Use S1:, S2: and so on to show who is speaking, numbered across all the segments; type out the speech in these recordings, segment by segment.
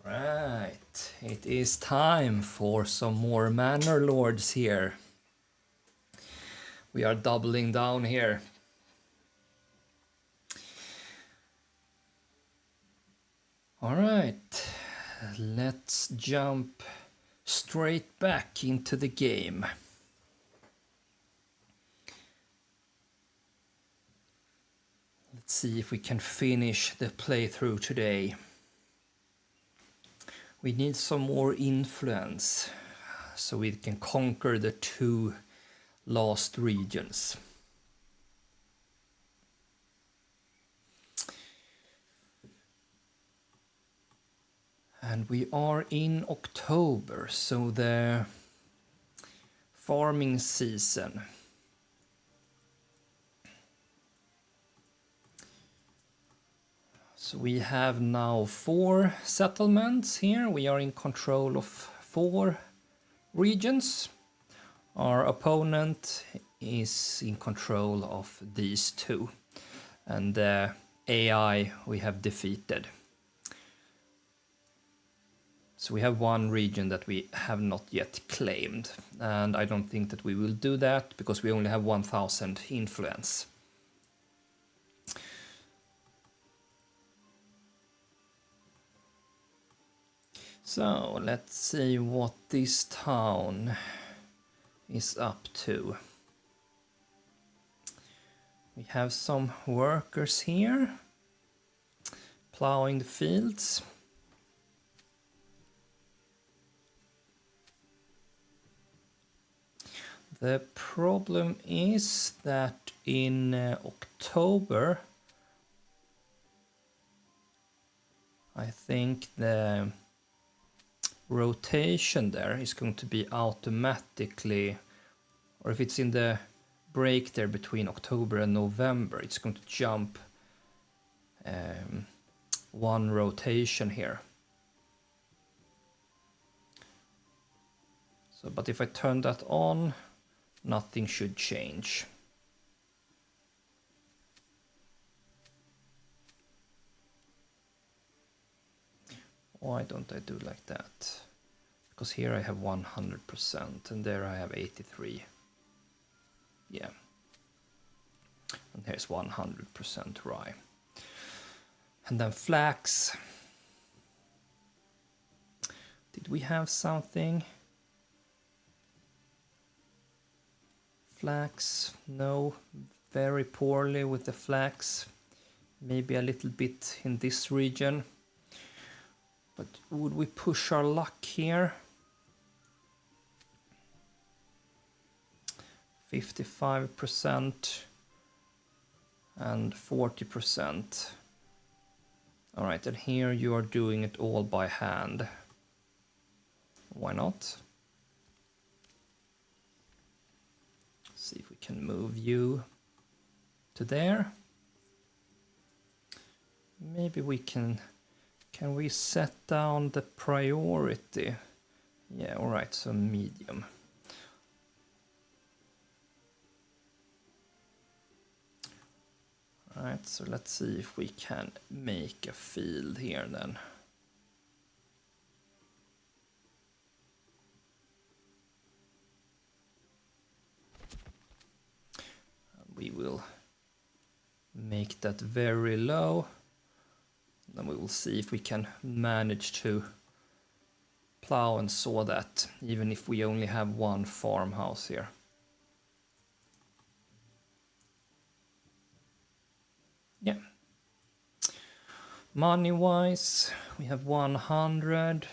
S1: Right, it is time for some more Manor Lords here. We are doubling down here. Alright, let's jump straight back into the game. Let's see if we can finish the playthrough today. We need some more influence so we can conquer the 2 last regions. And we are in October, so the farming season. So we have now 4 settlements here. We are in control of 4 regions. Our opponent is in control of these 2. And the AI we have defeated. So we have 1 region that we have not yet claimed. And I don't think that we will do that because we only have 1000 influence. So let's see what this town is up to. We have some workers here plowing the fields. The problem is that in October, I think the rotation there is going to be automatically, or if it's in the break there between October and November, it's going to jump 1 rotation here. So, but if I turn that on, nothing should change. Why don't I do like that? Because here I have 100% and there I have 83. Yeah. And here's 100% rye. And then flax. Did we have something? Flax, no, very poorly with the flax. Maybe a little bit in this region. But would we push our luck here? 55% and 40%. All right, and here you are doing it all by hand. Why not? See if we can move you to there. Maybe we can we set down the priority? Yeah, all right, so medium. All right, so let's see if we can make a field here then. We will make that very low. Then we will see if we can manage to plow and sow that, even if we only have 1 farmhouse here. Yeah. Money-wise, we have 100.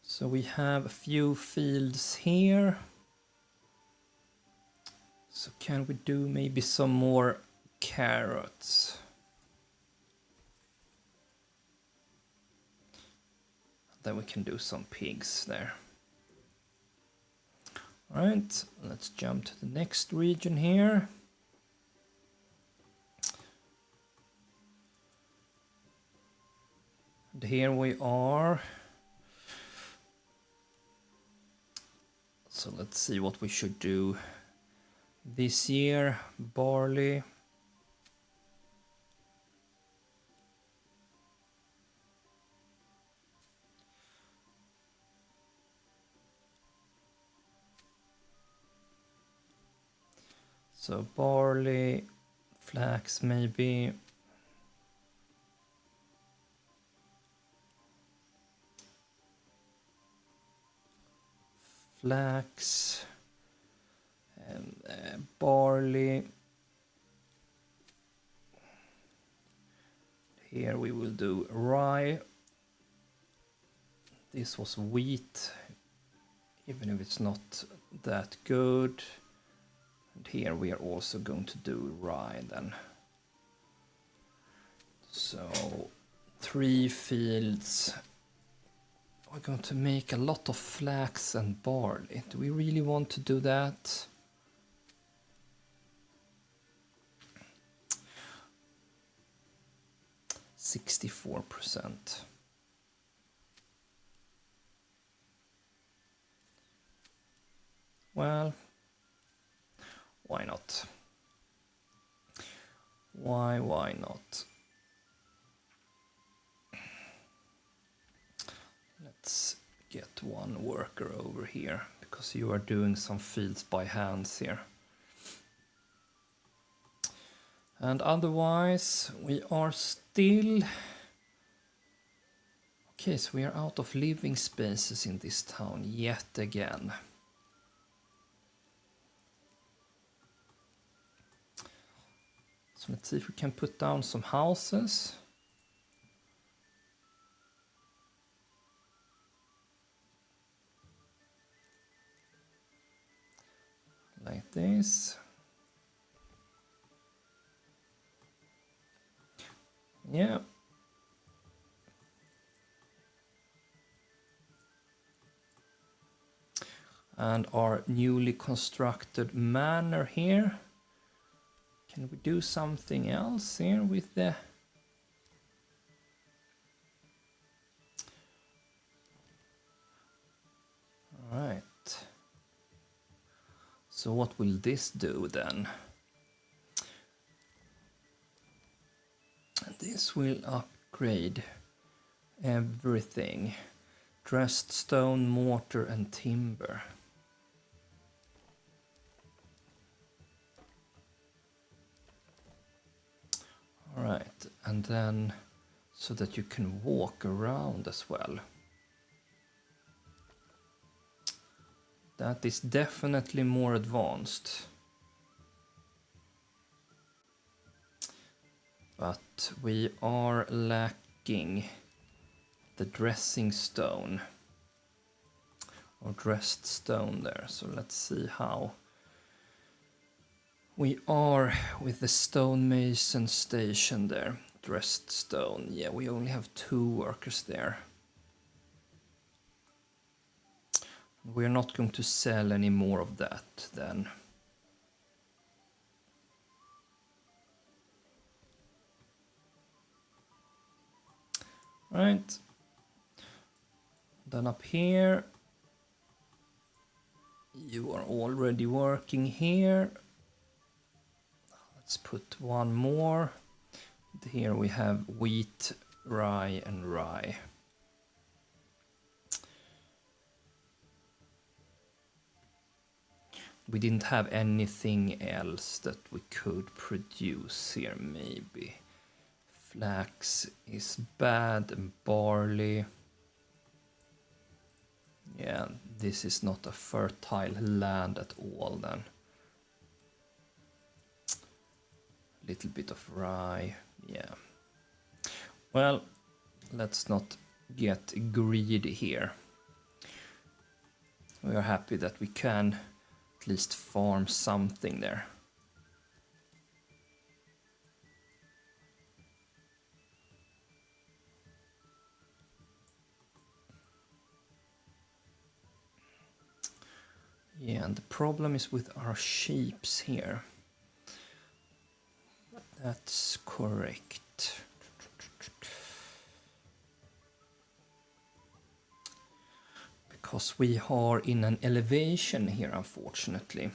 S1: So we have a few fields here. So can we do maybe some more carrots? Then we can do some pigs there. All right, let's jump to the next region here. And here we are. So let's see what we should do This year, barley. So barley, flax maybe. Flax and barley. Here we will do rye. This was wheat, even if it's not that good. And here we are also going to do rye then. So 3 fields. We're going to make a lot of flax and barley. Do we really want to do that? %64. Well, why not? Why not? Let's get one worker over here, because you are doing some fields by hands here. And otherwise, we are still... Okay, so we are out of living spaces in this town yet again. So let's see if we can put down some houses. Like this. Yeah. And our newly constructed manor here. Can we do something else here with the... Alright. So what will this do then? This will upgrade everything. Dressed stone, mortar and timber. Alright, and then so that you can walk around as well. That is definitely more advanced. But we are lacking the dressing stone. Or dressed stone there. So let's see how we are with the stonemason station there. Dressed stone. Yeah, we only have 2 workers there. We're not going to sell any more of that then. Right. Then up here, you are already working here. Let's put one more. Here we have wheat, rye and rye. We didn't have anything else that we could produce here, maybe. Flax is bad and barley. Yeah, this is not a fertile land at all then. Little bit of rye, yeah. Well, let's not get greedy here. We are happy that we can at least farm something there. Yeah, and the problem is with our sheeps here. That's correct. Because we are in an elevation here, unfortunately.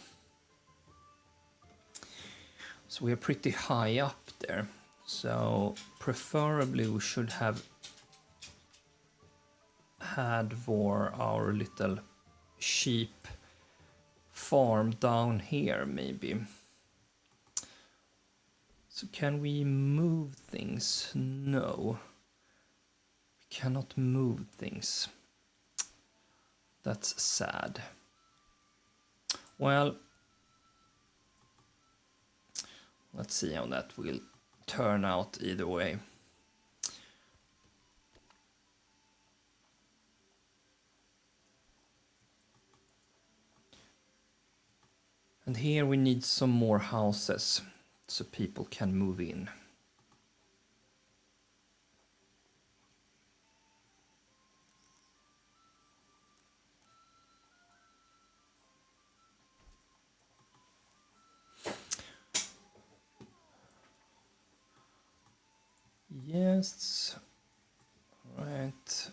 S1: So we're pretty high up there. So preferably we should have had for our little sheep farm down here maybe. So can we move things? No. We cannot move things. That's sad. Well, let's see how that will turn out either way. And here we need some more houses so people can move in. Yes, right.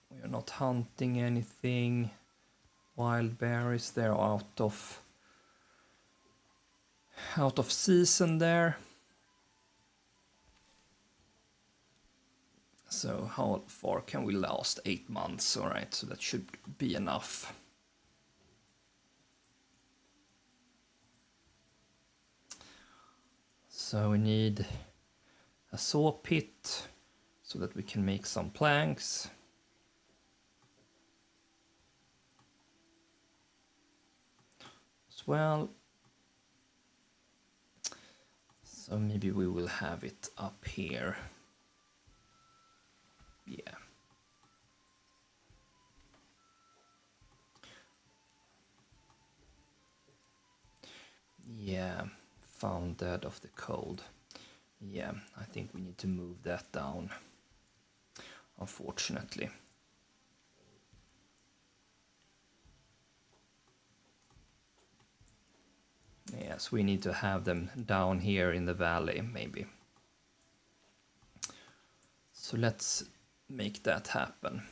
S1: We are not hunting anything. Wild berries, they're out of season there. So how far can we last? 8 months, all right, so that should be enough. So we need a saw pit so that we can make some planks. As well. So maybe we will have it up here. Yeah. Yeah, found dead of the cold. Yeah, I think we need to move that down, unfortunately. Yes, we need to have them down here in the valley, maybe. So let's make that happen.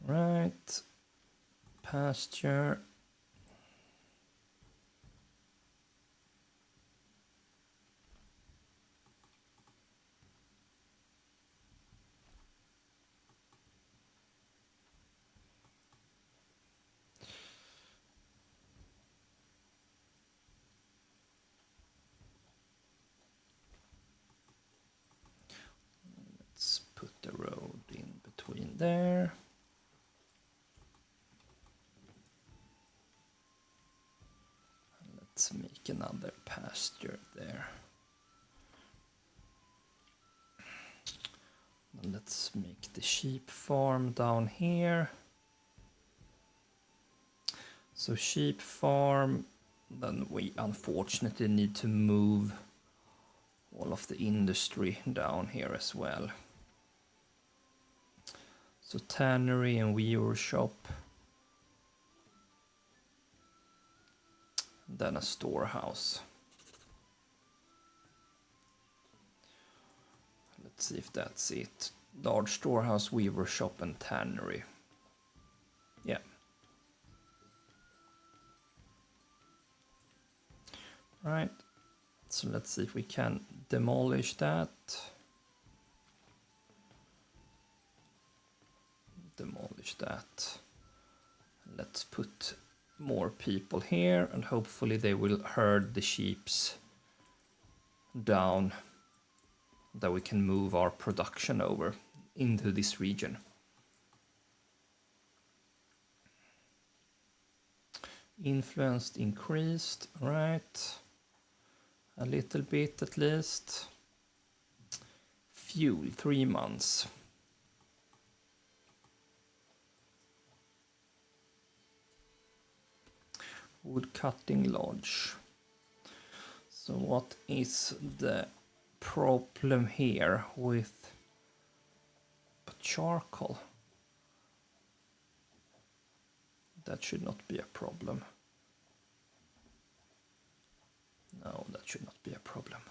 S1: Right, pasture. Let's put the road in between there. Let's make another pasture there. And let's make the sheep farm down here. So sheep farm, then we unfortunately need to move all of the industry down here as well. So tannery and weaver shop. Then a storehouse. Let's see if that's it. Large storehouse, weaver shop and tannery. Yeah. Right. So let's see if we can demolish that. Demolish that. Let's put more people here and hopefully they will herd the sheeps down, that we can move our production over into this region. Influenced increased, right? A little bit at least. Fuel, 3 months. Wood cutting lodge. So what is the problem here with charcoal? That should not be a problem. No, that should not be a problem.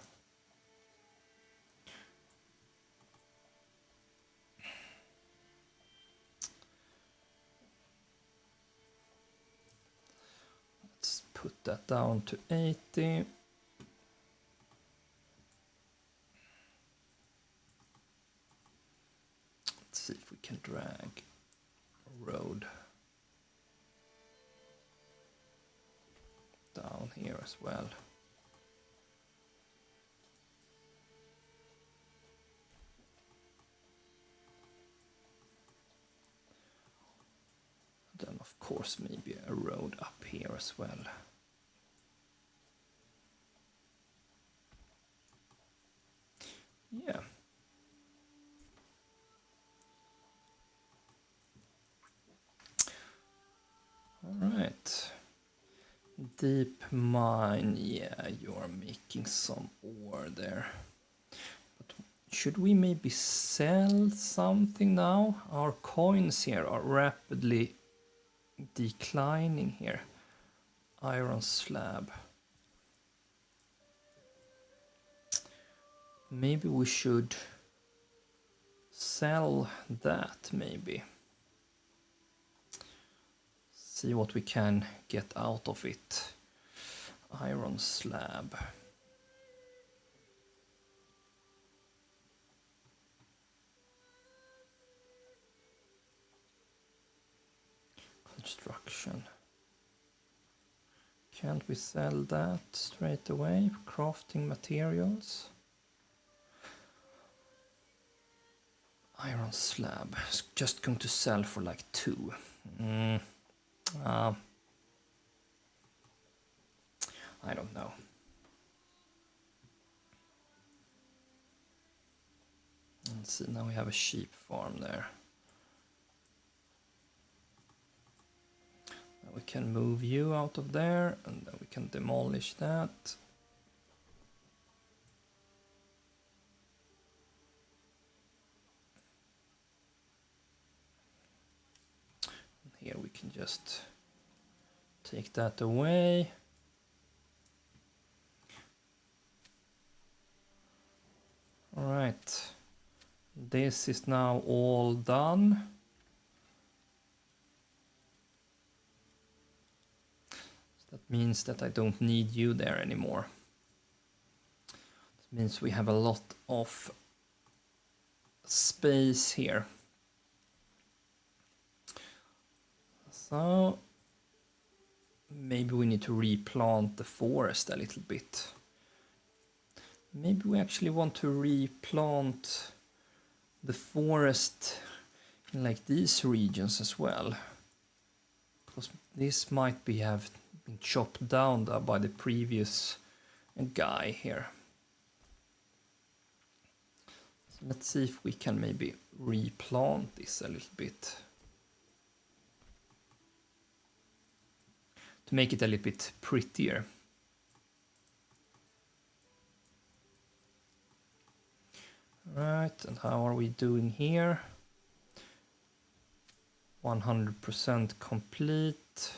S1: that down to 80. Let's see if we can drag a road down here as well. Then of course maybe a road up here as well. Yeah. All right. Deep mine, yeah, you're making some ore there. But should we maybe sell something now? Our coins here are rapidly declining here. Iron slab. Maybe we should sell that maybe. See what we can get out of it. Iron slab. Construction. Can't we sell that straight away? Crafting materials. Iron slab. It's just going to sell for like 2. I don't know. Let's see, now we have a sheep farm there. Now we can move you out of there and then we can demolish that. And here we can just take that away. All right, this is now all done. That means that I don't need you there anymore. That means we have a lot of space here. So maybe we need to replant the forest a little bit. Maybe we actually want to replant the forest in like these regions as well. Because this might have been chopped down by the previous guy here. So let's see if we can maybe replant this a little bit. To make it a little bit prettier. Right, and how are we doing here? 100% complete.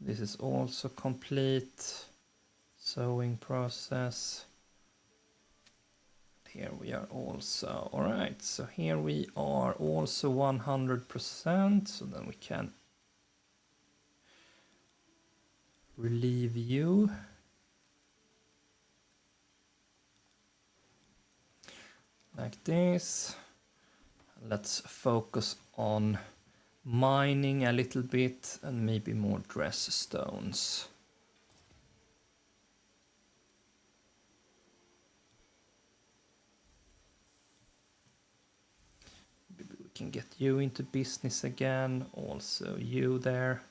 S1: This is also complete. Sewing process. Here we are also. All right, so here we are also 100%. So then we can relieve you. Like this. Let's focus on mining a little bit and maybe more dress stones. Maybe we can get you into business again, also you there.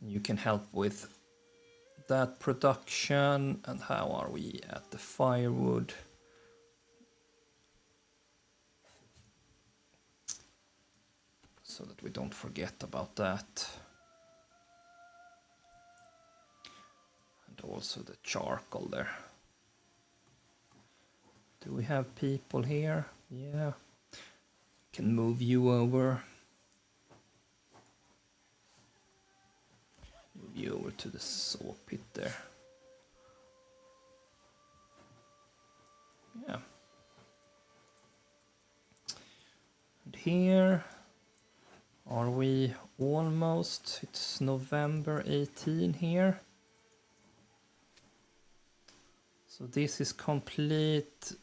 S1: You can help with that production. And how are we at the firewood? So that we don't forget about that. And also the charcoal there. Do we have people here? Yeah. Can move you over. Move you over to the saw pit there. Yeah. here are we almost, it's November 18 here. So this is complete,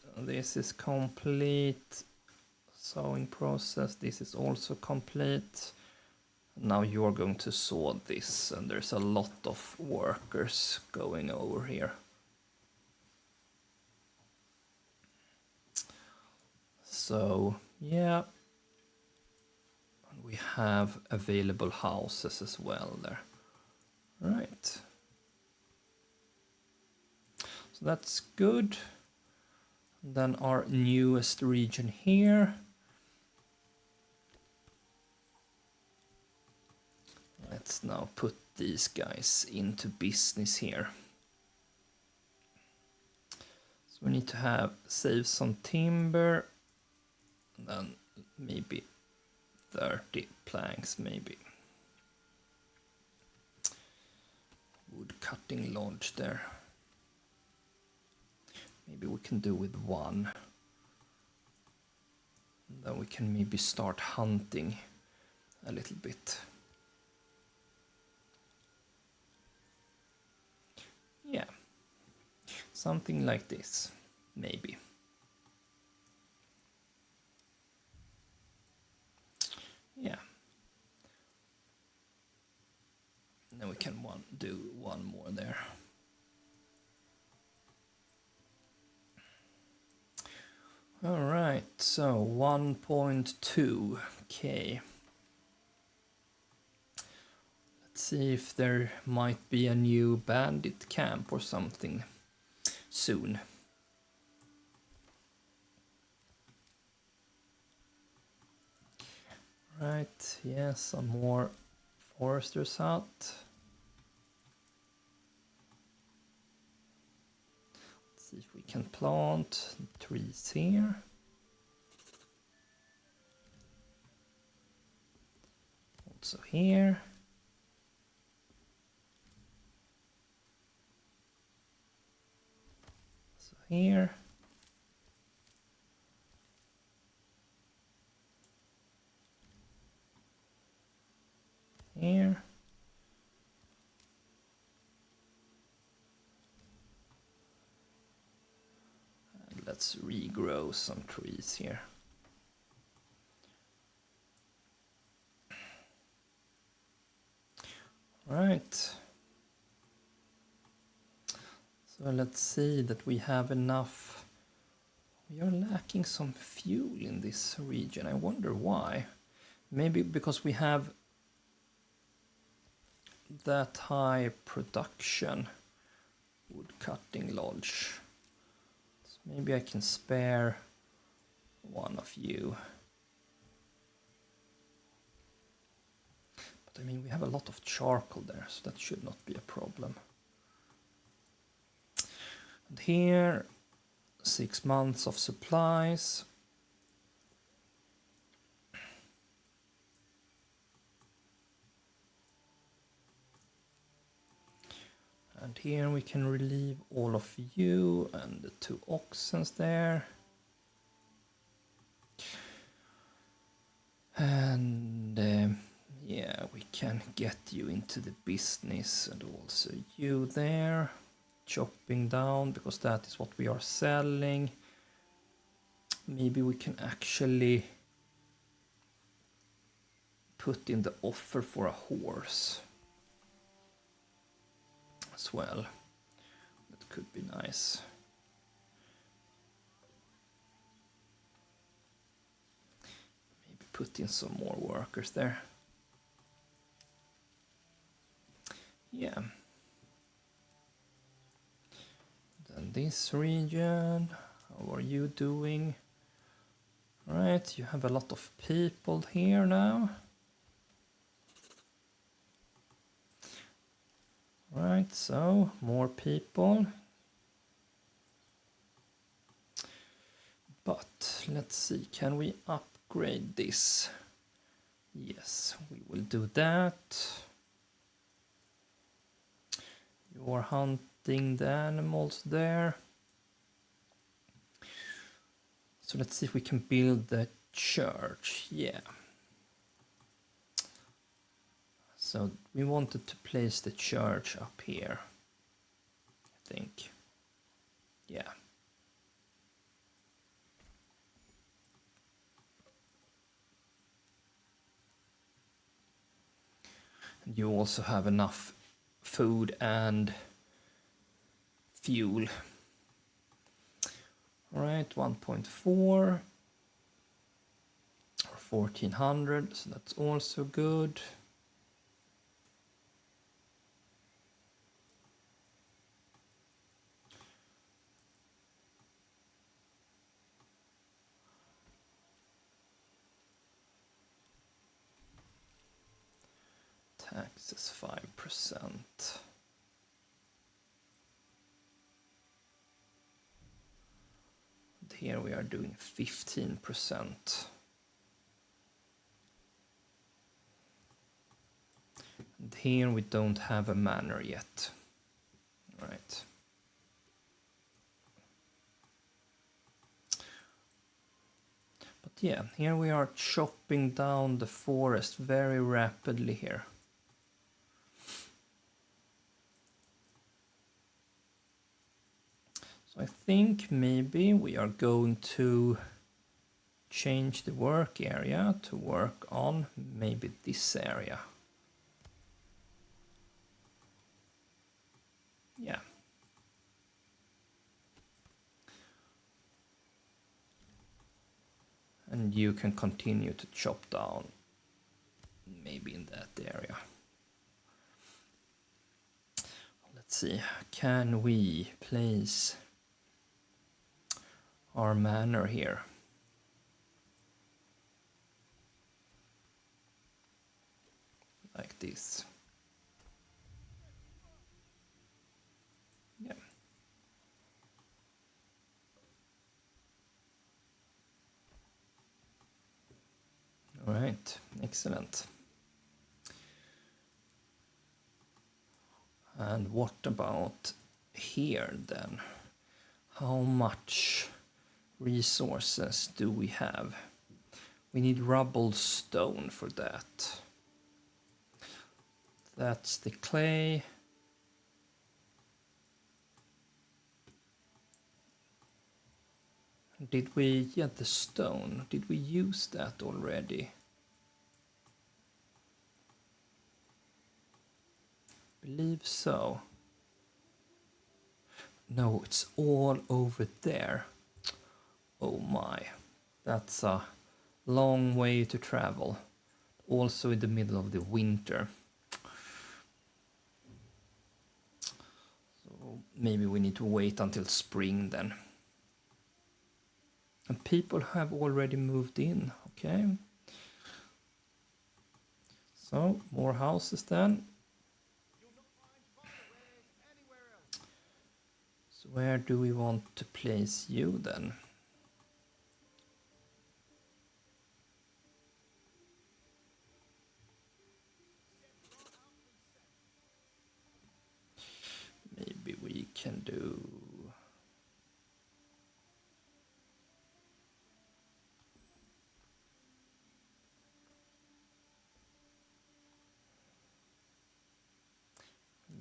S1: sewing process, this is also complete. Now you're going to saw this, and there's a lot of workers going over here. So yeah, we have available houses as well there. Right. So that's good. Then our newest region here. Let's now put these guys into business here. So we need to save some timber, and then maybe 30 planks maybe. Wood cutting lodge there. Maybe we can do with one. And then we can maybe start hunting a little bit. Yeah, something like this, maybe. Yeah. And then we can do one more there. All right, so 1.2k. Let's see if there might be a new bandit camp or something soon. Right, yeah, some more foresters out. Let's see if we can plant trees here. Also here. So here. Here. And let's regrow some trees here. Right. So let's see that we have enough. We are lacking some fuel in this region. I wonder why. Maybe because we have that high production wood cutting lodge. So maybe I can spare one of you. But I mean, we have a lot of charcoal there, so that should not be a problem. And here, 6 months of supplies. And here we can relieve all of you and the 2 oxens there. And yeah, we can get you into the business, and also you there. Chopping down, because that is what we are selling. Maybe we can actually put in the offer for a horse as well. That could be nice. Maybe put in some more workers there. Yeah. Then this region, how are you doing? Right, you have a lot of people here now. Right, so more people. But let's see, can we upgrade this? Yes, we will do that. You are hunting the animals there. So let's see if we can build the church, yeah. So we wanted to place the church up here, I think. Yeah. And you also have enough food and fuel. All right, 1.4 or 1400, so that's also good. Taxes 5%. Here we are doing 15%. And here we don't have a manor yet. All right. But yeah, here we are chopping down the forest very rapidly here. So I think maybe we are going to change the work area to work on maybe this area. Yeah. And you can continue to chop down maybe in that area. Let's see, can we place our manor here? Like this. Yeah. All right, excellent. And what about here then? How much resources do we have? We need rubble stone for that. That's the clay. Did we, yeah, the stone, did we use that already? Believe so. No, it's all over there. Oh my, that's a long way to travel. Also in the middle of the winter. So maybe we need to wait until spring then. And people have already moved in, okay. So, more houses then. So where do we want to place you then? Maybe we can do...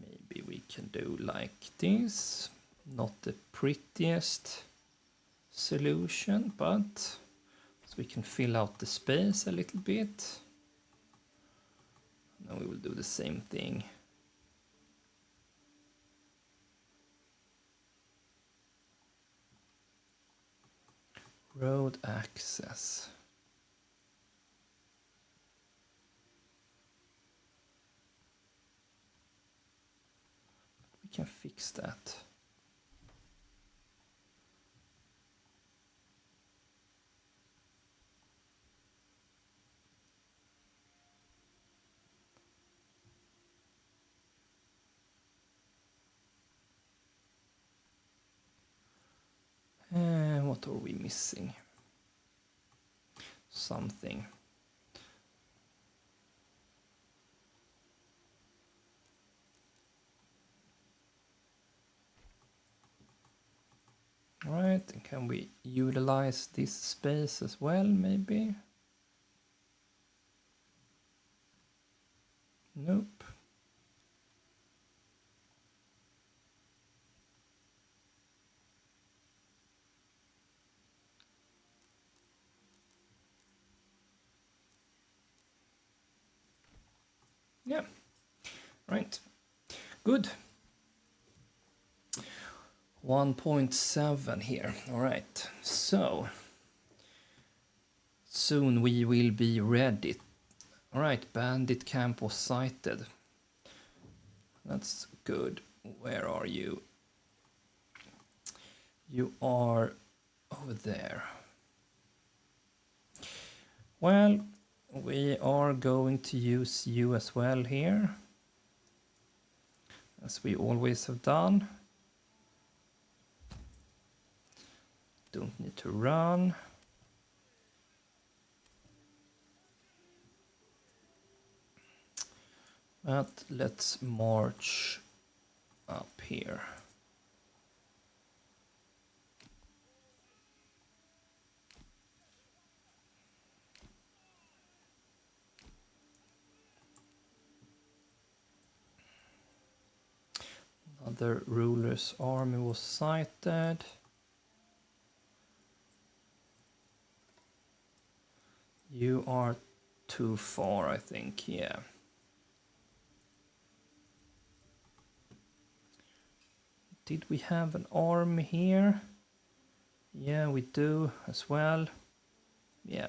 S1: Maybe we can do like this. Not the prettiest solution, but so we can fill out the space a little bit. Now we will do the same thing. Road access. We can fix that. What are we missing? Something. All right. Right, and can we utilize this space as well, maybe? Nope. Yeah, right. Good. 1.7 here. All right, so soon we will be ready. All right, bandit camp was sighted. That's good. Where are you? You are over there. Well, we are going to use you as well here, as we always have done. Don't need to run. But let's march up here. Another ruler's army was sighted. You are too far, I think, yeah. Did we have an army here? Yeah, we do as well. Yeah.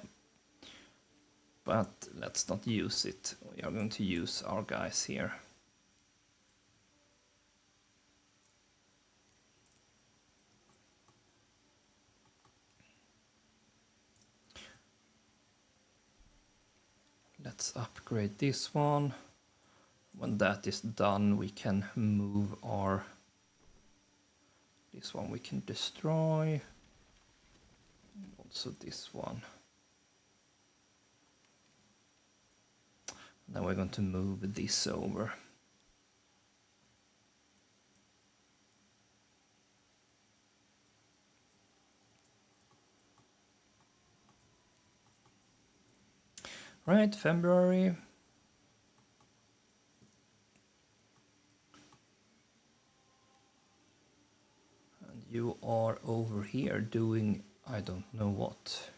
S1: But let's not use it. We are going to use our guys here. Let's upgrade this one. When that is done, we can move our... This one we can destroy. Also this one. Then we're going to move this over. Right, February. And you are over here doing I don't know what.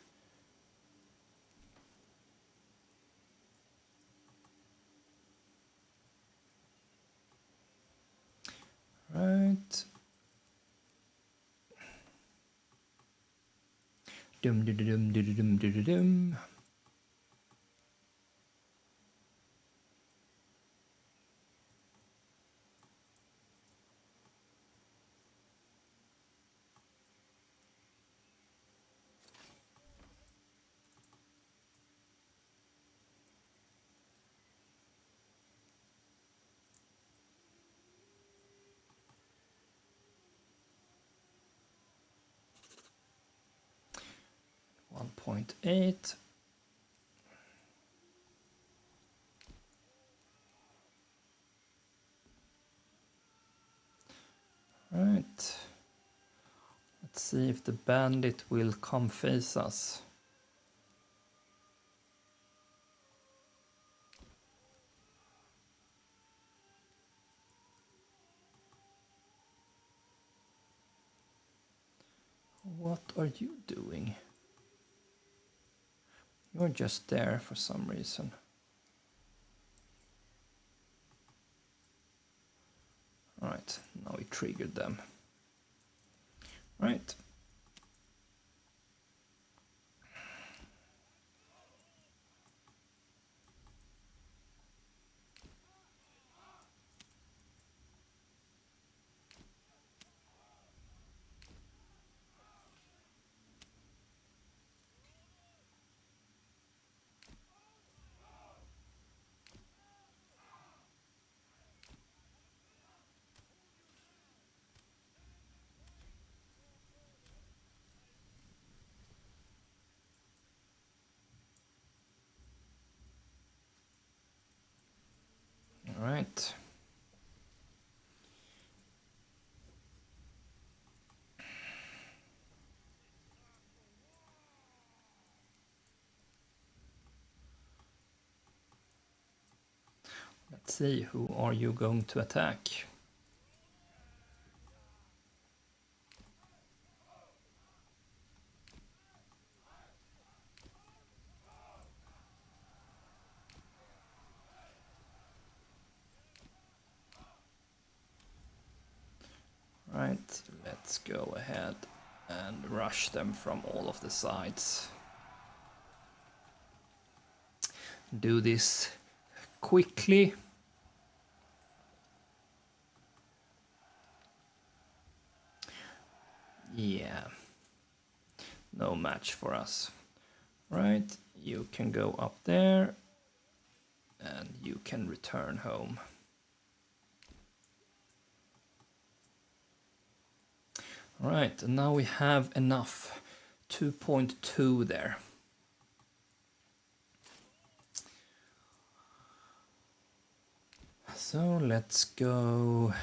S1: Right. Dum dum dum dum dum dum dum. One 1.8. Right. Let's see if the bandit will come face us. What are you doing? You're just there for some reason. Alright, now we triggered them. Right. Alright. Let's see, who are you going to attack? Right, let's go ahead and rush them from all of the sides. Do this quickly. Yeah, no match for us. Right, you can go up there and you can return home. Right, and now we have enough. 2.2 there. So let's go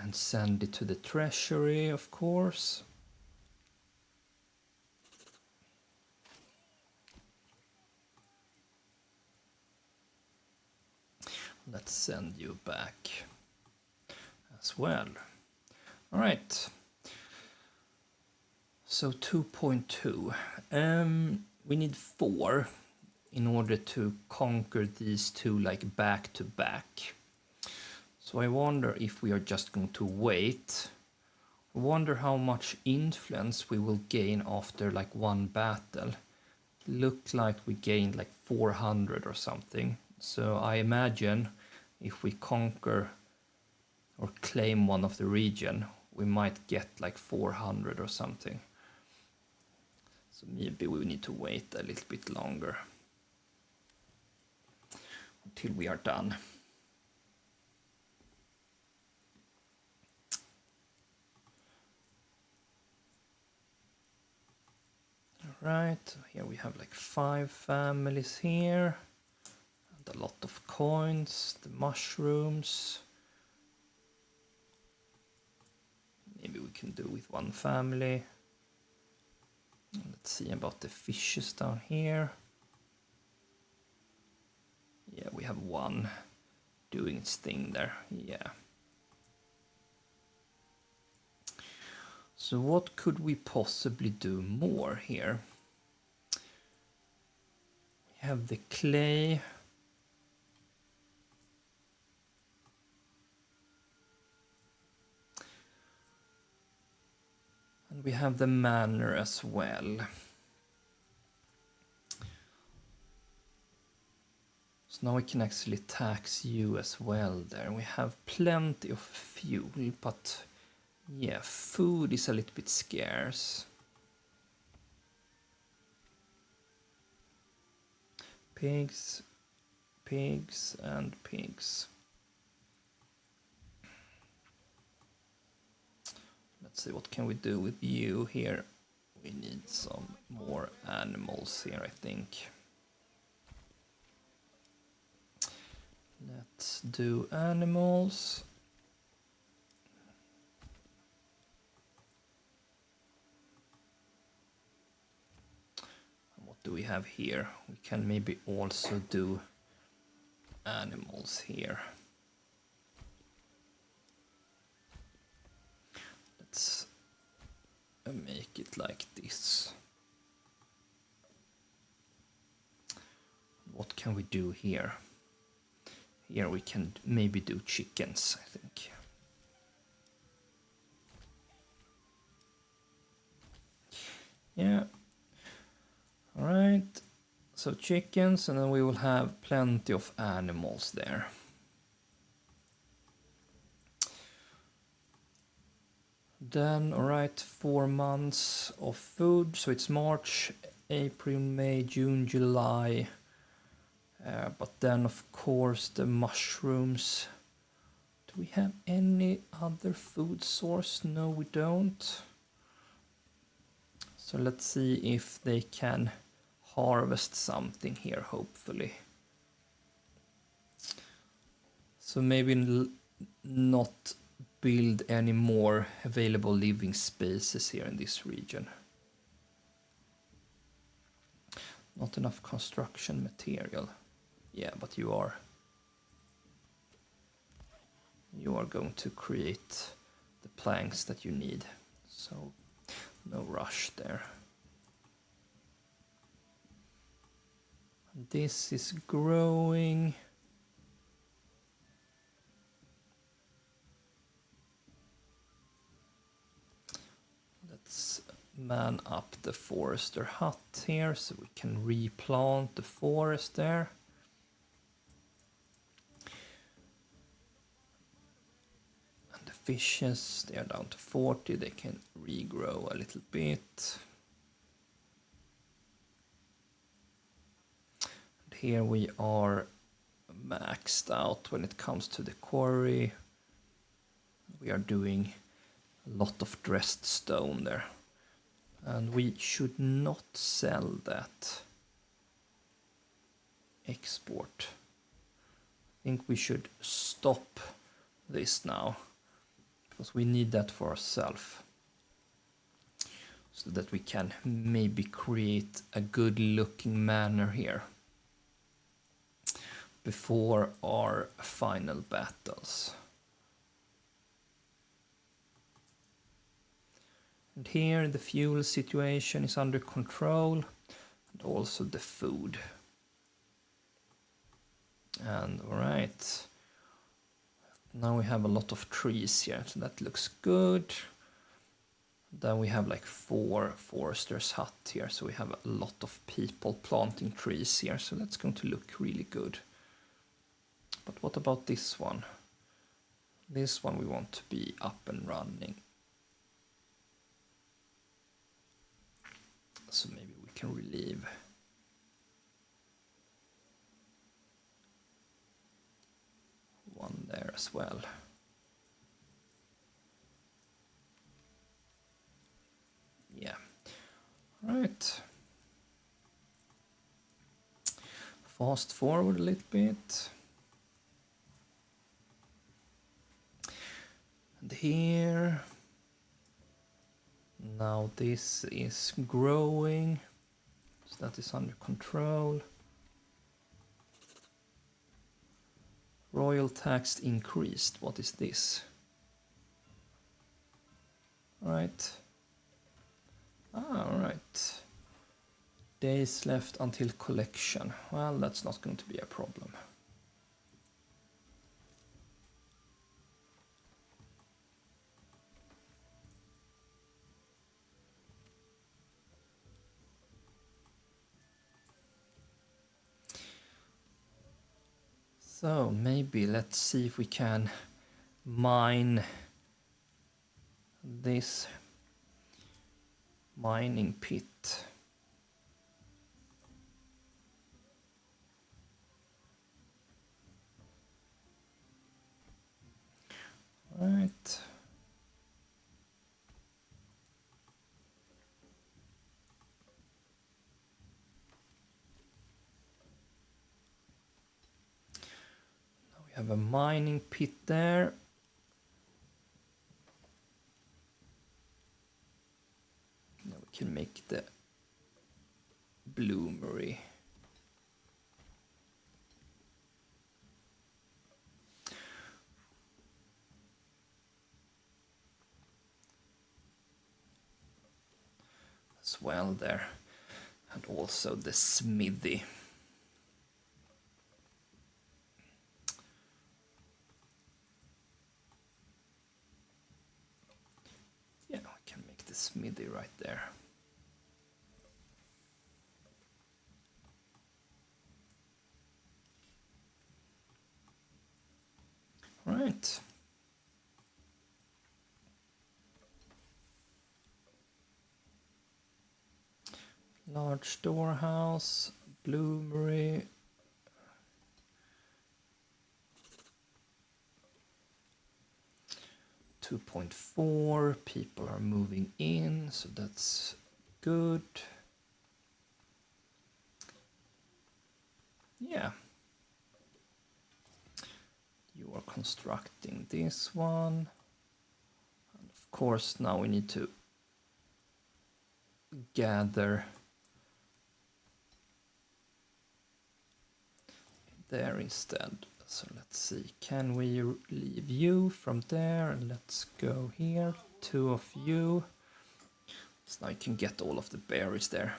S1: and send it to the treasury, of course. Let's send you back as well. All right. So 2.2. We need 4 in order to conquer these two like back to back. So I wonder if we are just going to wait. I wonder how much influence we will gain after like one battle. Looked like we gained like 400 or something. So I imagine if we conquer or claim one of the region, we might get like 400 or something. So maybe we need to wait a little bit longer until we are done. Right, here we have like 5 families here, and a lot of coins, the mushrooms. Maybe we can do with 1 family. Let's see about the fishes down here. Yeah, we have 1 doing its thing there, yeah. So what could we possibly do more here? We have the clay. And we have the manor as well. So now we can actually tax you as well there. We have plenty of fuel, but yeah, food is a little bit scarce. Pigs, pigs, and pigs. Let's see, what can we do with you here? We need some more animals here, I think. Let's do animals. What do we have here? We can maybe also do animals here. Let's make it like this. What can we do here? Here we can maybe do chickens, I think. Yeah. All right. So chickens, and then we will have plenty of animals there. Then, all right, 4 months of food. So it's March, April, May, June, July. But then, of course, the mushrooms. Do we have any other food source? No, we don't. So let's see if they can harvest something here, hopefully. So maybe not build any more available living spaces here in this region. Not enough construction material. Yeah, but you are you are going to create the planks that you need. So no rush there. This is growing. Let's man up the forester hut here so we can replant the forest there. And the fishes, they are down to 40, they can regrow a little bit. And here we are maxed out when it comes to the quarry. We are doing a lot of dressed stone there. And we should not sell that. Export. I think we should stop this now, because we need that for ourselves, so that we can maybe create a good looking manor here before our final battles. And here the fuel situation is under control, and also the food. And alright, now we have a lot of trees here, so that looks good. Then we have like 4 foresters' hut here, so we have a lot of people planting trees here, so that's going to look really good. But what about this one? This one we want to be up and running. So maybe we can relieve. One there as well. Yeah. Right. Fast forward a little bit. And here. Now this is growing. So that is under control. Royal tax increased. What is this? Right. Alright. Days left until collection. Well, that's not going to be a problem. So maybe let's see if we can mine this mining pit. Right. Now we have a mining pit there. Now we can make the bloomery. As well there. And also the smithy. Yeah, we can make the smithy right there. Right. Large storehouse, bloomery. .4 people are moving in, so that's good. Yeah. You are constructing this one. And of course, now we need to gather there instead. So let's see, can we leave you from there? And let's go here, 2 of you. So now you can get all of the berries there.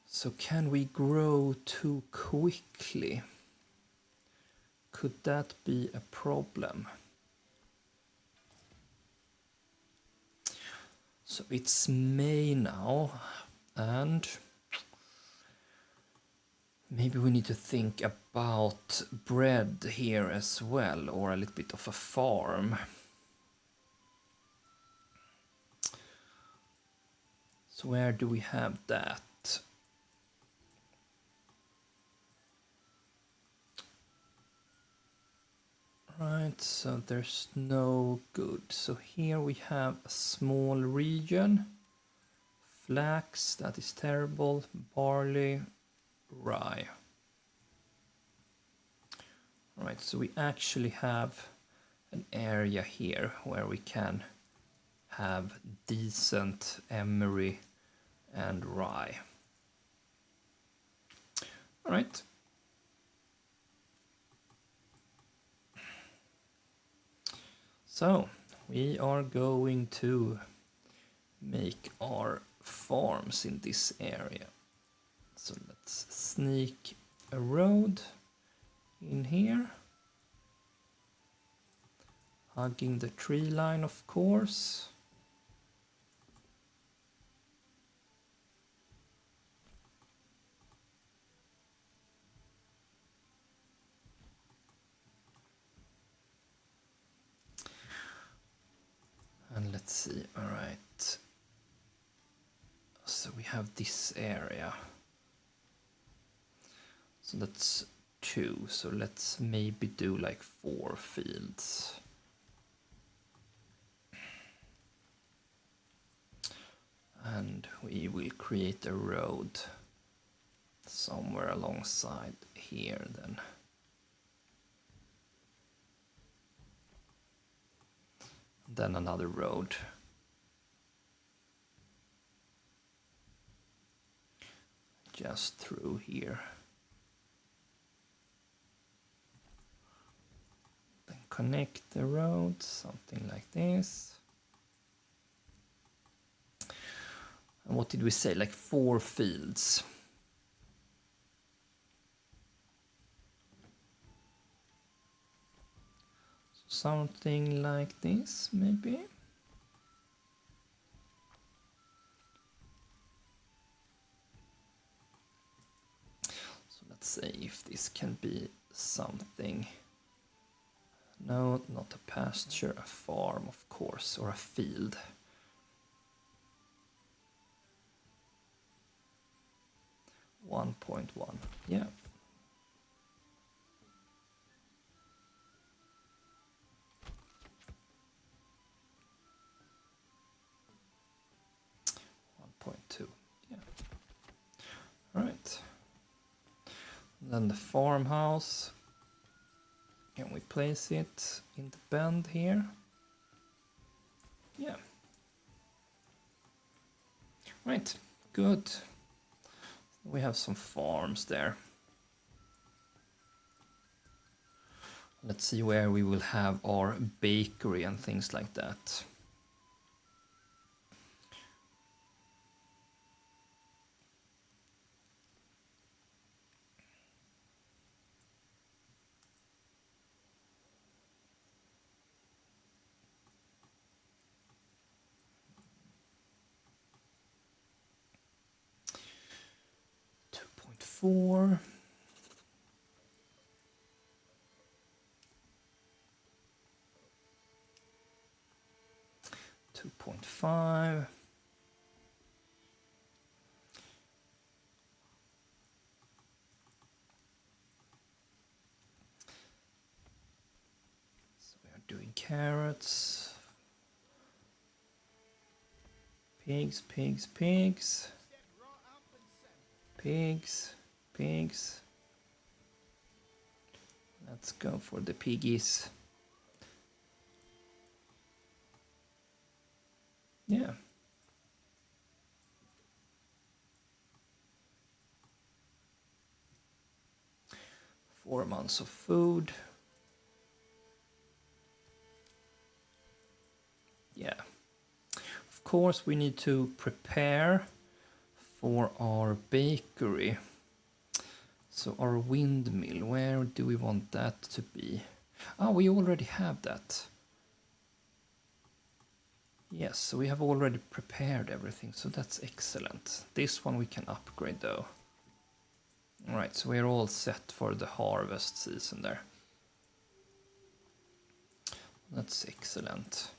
S1: So can we grow too quickly? Could that be a problem? So it's May now, and maybe we need to think about bread here as well, or a little bit of a farm. So where do we have that? Right, so there's no good. So here we have a small region. Flax, that is terrible. Barley, rye. Right, so we actually have an area here where we can have decent emery and rye. All right. So we are going to make our farms in this area. So let's sneak a road in here, hugging the tree line, of course. And let's see, all right. So we have this area. So that's 2, so let's maybe do like 4 fields. And we will create a road somewhere alongside here then. Then another road. Just through here. Then connect the road, something like this. And what did we say, like 4 fields? Something like this, maybe? So let's see if this can be something. No, not a pasture, a farm, of course, or a field. .1, yeah. .2, yeah. All right. Then the farmhouse. Can we place it in the bend here? Yeah. Right, good. We have some farms there. Let's see where we will have our bakery and things like that. .4. 2.5. So we are doing carrots. Pigs, pigs, pigs. Pigs, pigs. Let's go for the piggies. Yeah. 4 months of food. Yeah. Of course, we need to prepare for our bakery. So our windmill, where do we want that to be? Ah, we already have that. Yes, so we have already prepared everything, so that's excellent. This one we can upgrade though. Alright, so we're all set for the harvest season there. That's excellent.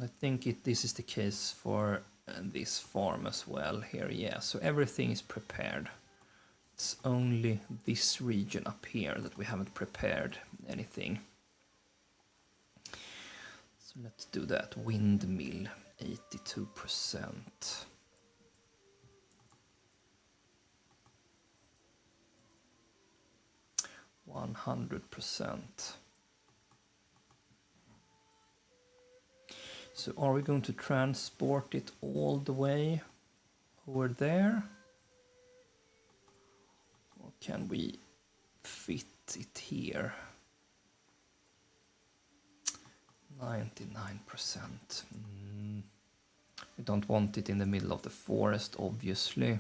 S1: I think this is the case for this farm as well here. Yeah, so everything is prepared. It's only this region up here that we haven't prepared anything. So let's do that. Windmill, 82%. %100%. So are we going to transport it all the way over there? Or can we fit it here? 99%. We don't want it in the middle of the forest, obviously.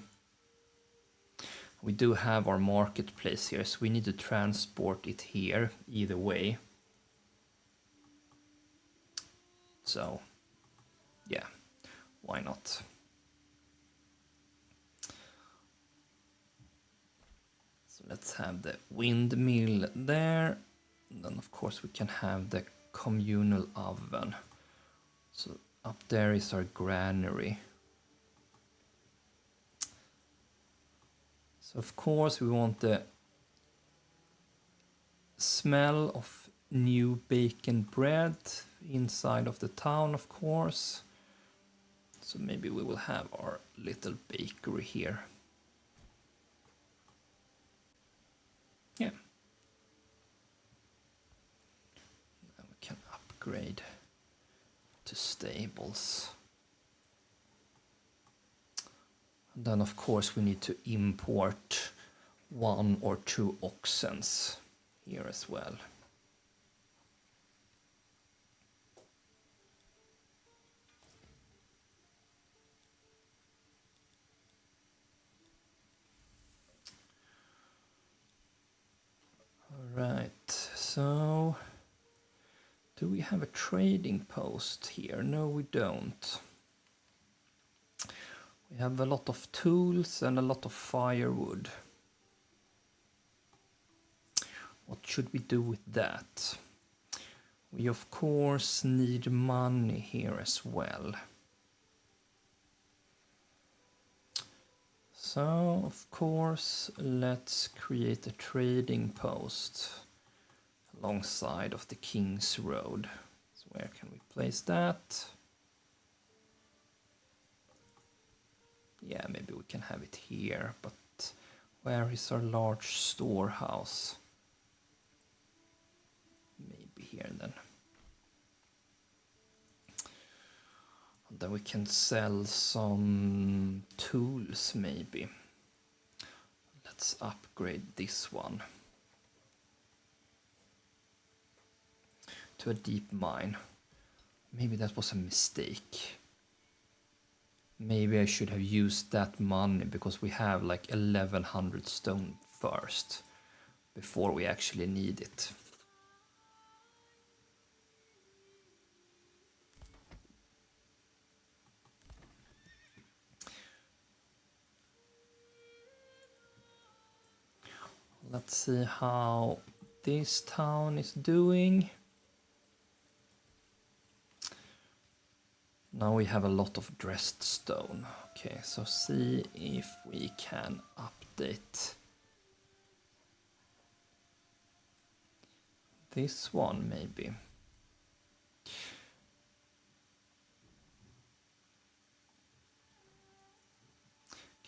S1: We do have our marketplace here, so we need to transport it here either way. So, yeah, why not? So let's have the windmill there. And then of course we can have the communal oven. So up there is our granary. So of course we want the smell of new baking bread inside of the town, of course. So maybe we will have our little bakery here. Yeah. Then we can upgrade to stables. And then of course we need to import 1 or 2 oxens here as well. Alright, so do we have a trading post here? No, we don't. We have a lot of tools and a lot of firewood. What should we do with that? We of course need money here as well. So of course let's create a trading post alongside of the King's Road. So where can we place that? Yeah, maybe we can have it here, but where is our large storehouse? Maybe here then. And then we can sell some tools maybe. Let's upgrade this one to a deep mine. Maybe that was a mistake. Maybe I should have used that money because we have like 1100 stone first before we actually need it. Let's see how this town is doing. Now we have a lot of dressed stone. Okay, so see if we can update this one maybe.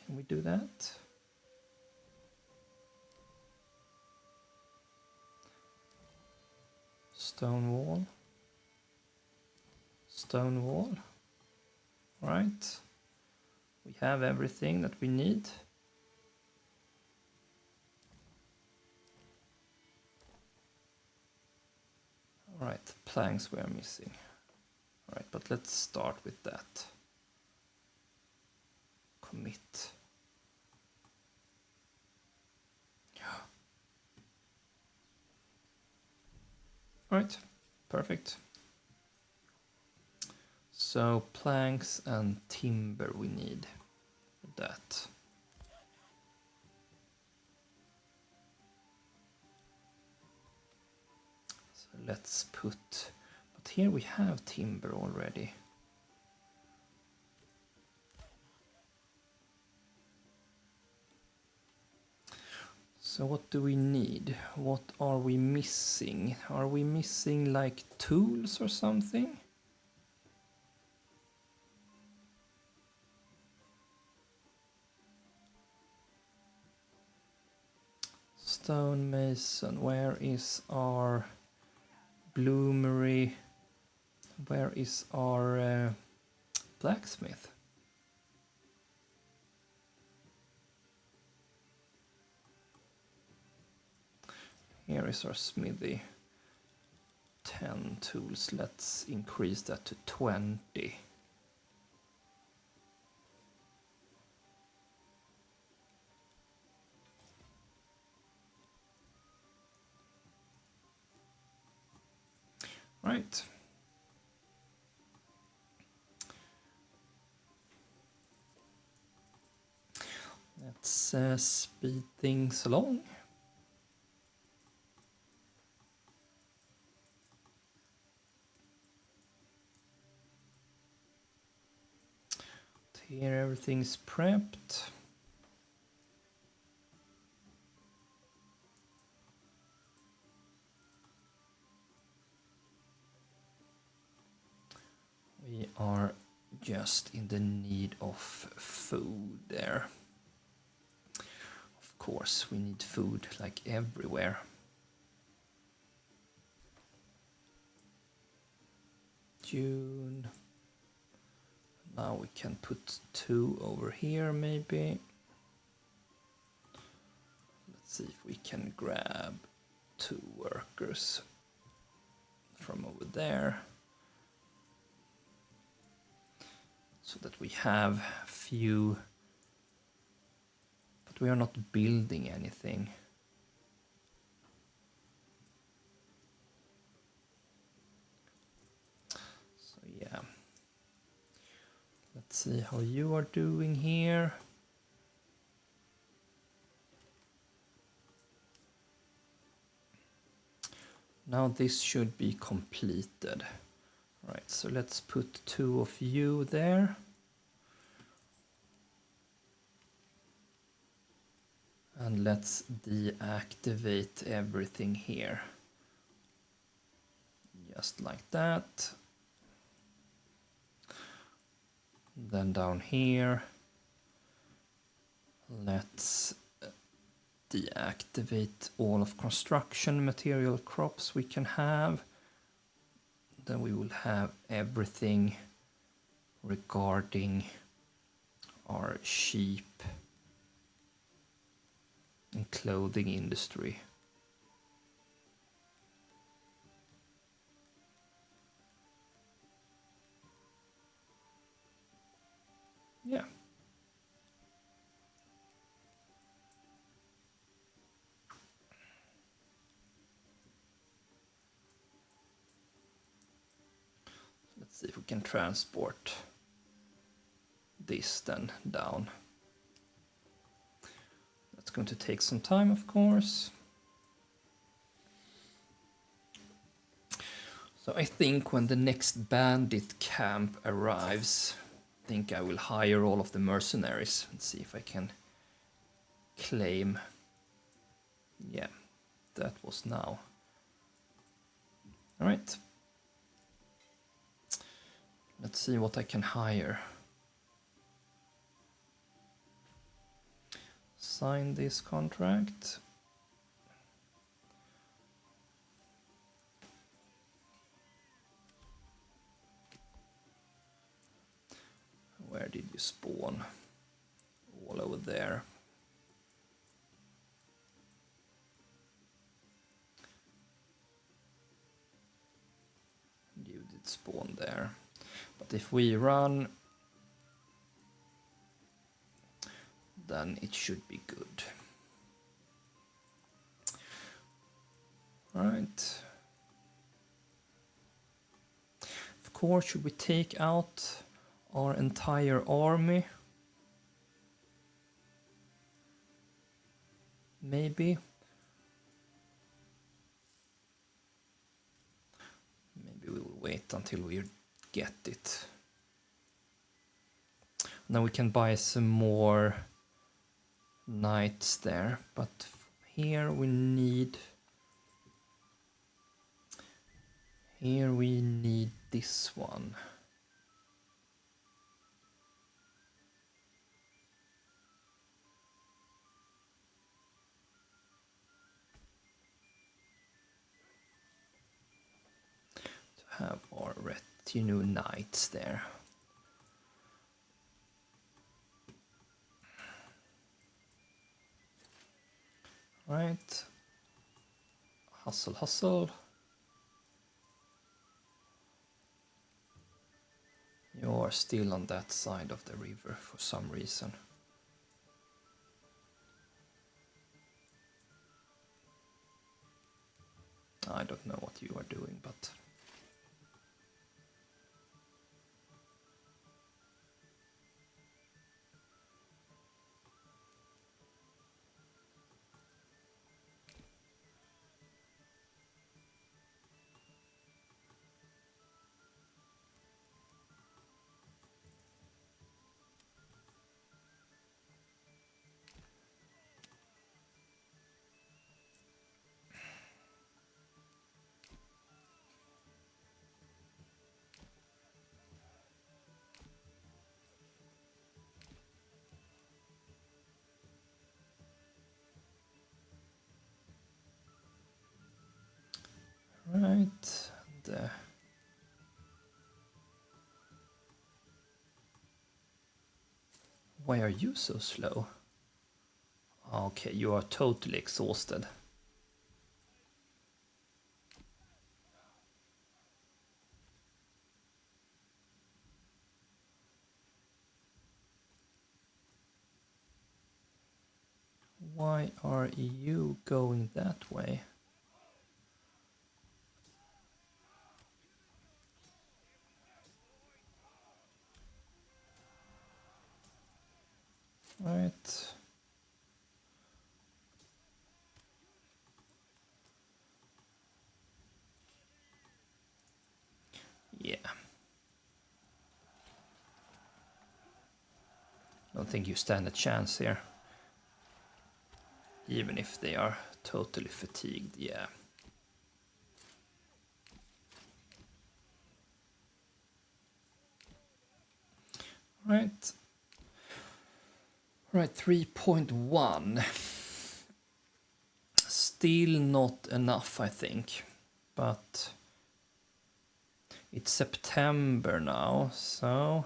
S1: Can we do that? Stone wall. Stone wall. Right. We have everything that we need. planks we are missing. All right, but let's start with that. Commit. All right, perfect. So planks and timber we need for that. So let's put, but here we have timber already. So what do we need? What are we missing? Are we missing like tools or something? Stonemason, where is our bloomery? Where is our blacksmith? Here is our smithy. 10 tools, let's increase that to 20. Right. Let's speed things along. Here everything's prepped. We are just in the need of food there. Of course, we need food like everywhere. June. Now we can put 2 over here maybe. Let's see if we can grab 2 workers from over there. So that we have few, but we are not building anything. So yeah. Let's see how you are doing here. Now this should be completed. Right, so let's put 2 of you there. And let's deactivate everything here. Just like that. Then down here, let's deactivate all of construction material crops we can have. Then we will have everything regarding our sheep and clothing industry. Yeah. Let's see if we can transport this then down. That's going to take some time, of course. So I think when the next bandit camp arrives, I think I will hire all of the mercenaries and see if I can claim. Yeah, that was now. All right. Let's see what I can hire. Sign this contract. Where did you spawn? All over there. spawn there. But if we run, then it should be good. Right. Of course, should we take out our entire army? Maybe. Maybe we will wait until we get it. Now we can buy some more knights there, but here we need this one. To have our retinue knights there. Right. Hustle, hustle. You're still on that side of the river for some reason. I don't know what you are doing, but... Right. Why are you so slow? Okay, you are totally exhausted. Why are you going that way? Right. Yeah. Don't think you stand a chance here. Even if they are totally fatigued, yeah. Right. Right, 3.1. Still not enough, I think. But it's September now, so...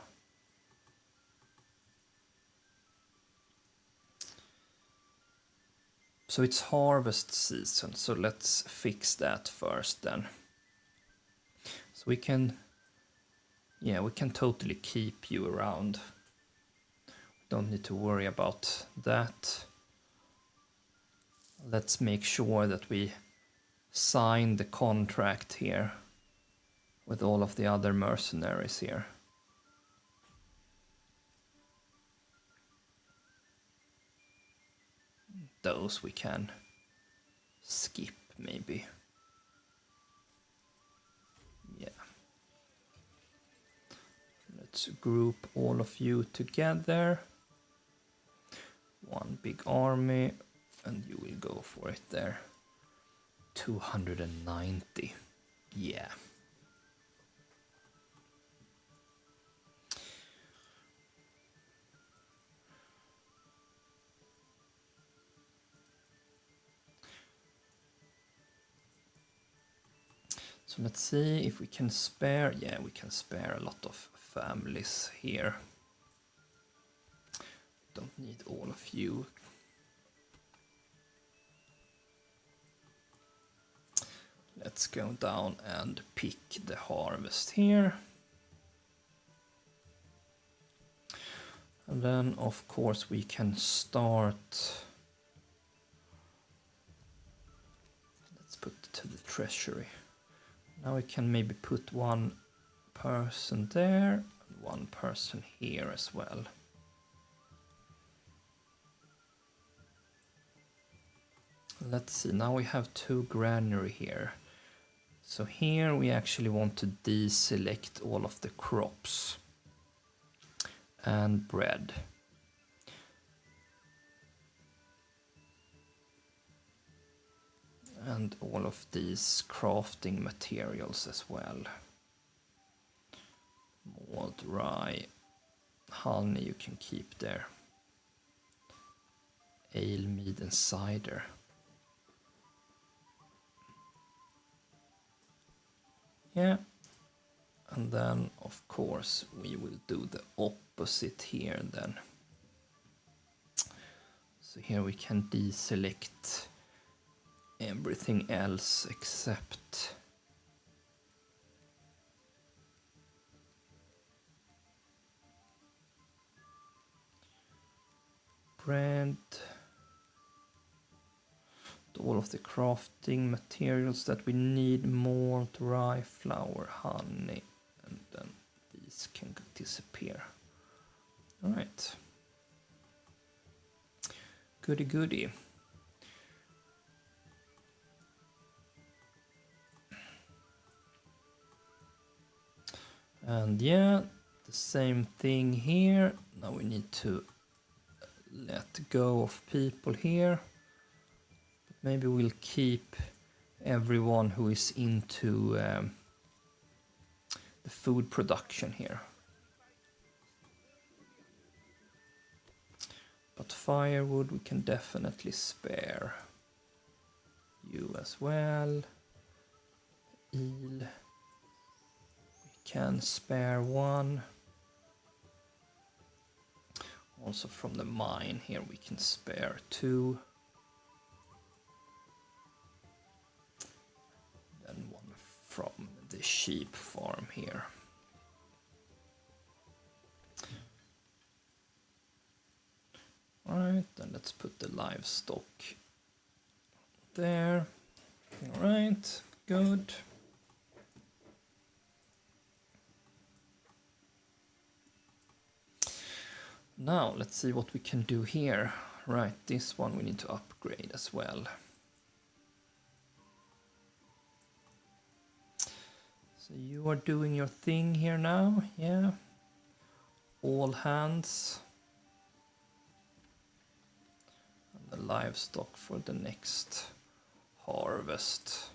S1: So it's harvest season, so let's fix that first then. So we can... Yeah, we can totally keep you around. Don't need to worry about that. Let's make sure that we sign the contract here with all of the other mercenaries here. Those we can skip maybe. Yeah. Let's group all of you together. One big army, and you will go for it there. 290. Yeah. So let's see if we can spare. Yeah, we can spare a lot of families here. Don't need all of you. Let's go down and pick the harvest here. And then of course we can start. Let's put it to the treasury. Now we can maybe put one person there and one person here as well. Let's see, now we have 2 granary here. So here we actually want to deselect all of the crops and bread. And all of these crafting materials as well. Malt, rye, honey you can keep there. Ale, mead and cider. Yeah, and then of course we will do the opposite here then. So here we can deselect everything else except bread, all of the crafting materials that we need, malt, rye, flour, honey, and then these can disappear. All right. Goody goody. And yeah, the same thing here. Now we need to let go of people here. But maybe we'll keep everyone who is into the food production here. But firewood we can definitely spare. You as well. Eel. Can spare one. Also from the mine here we can spare 2. Then one from the sheep farm here. Alright, then let's put the livestock there. Alright, good. Now let's see what we can do here. Right, this one we need to upgrade as well. So you are doing your thing here now, yeah. All hands. And the livestock for the next harvest.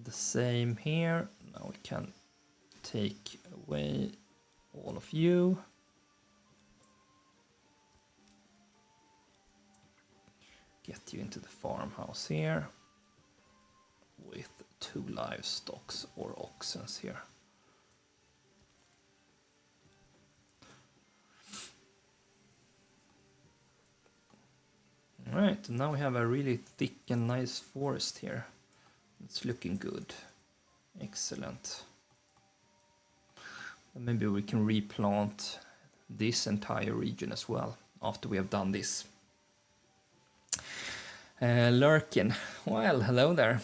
S1: The same here. Now we can take away all of you. Get you into the farmhouse here with 2 livestock or oxen here. Alright, now we have a really thick and nice forest here. It's looking good. Excellent. And maybe we can replant this entire region as well after we have done this. Lurkin, well, hello there.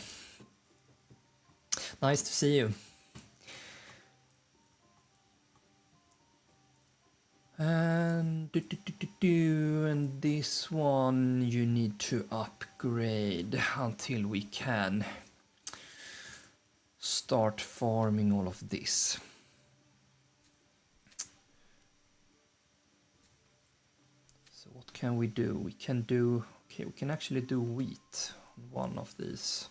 S1: Nice to see you. And and this one you need to upgrade until we can start farming all of this. So what can we do? We can do, okay, we can actually do wheat on one of these.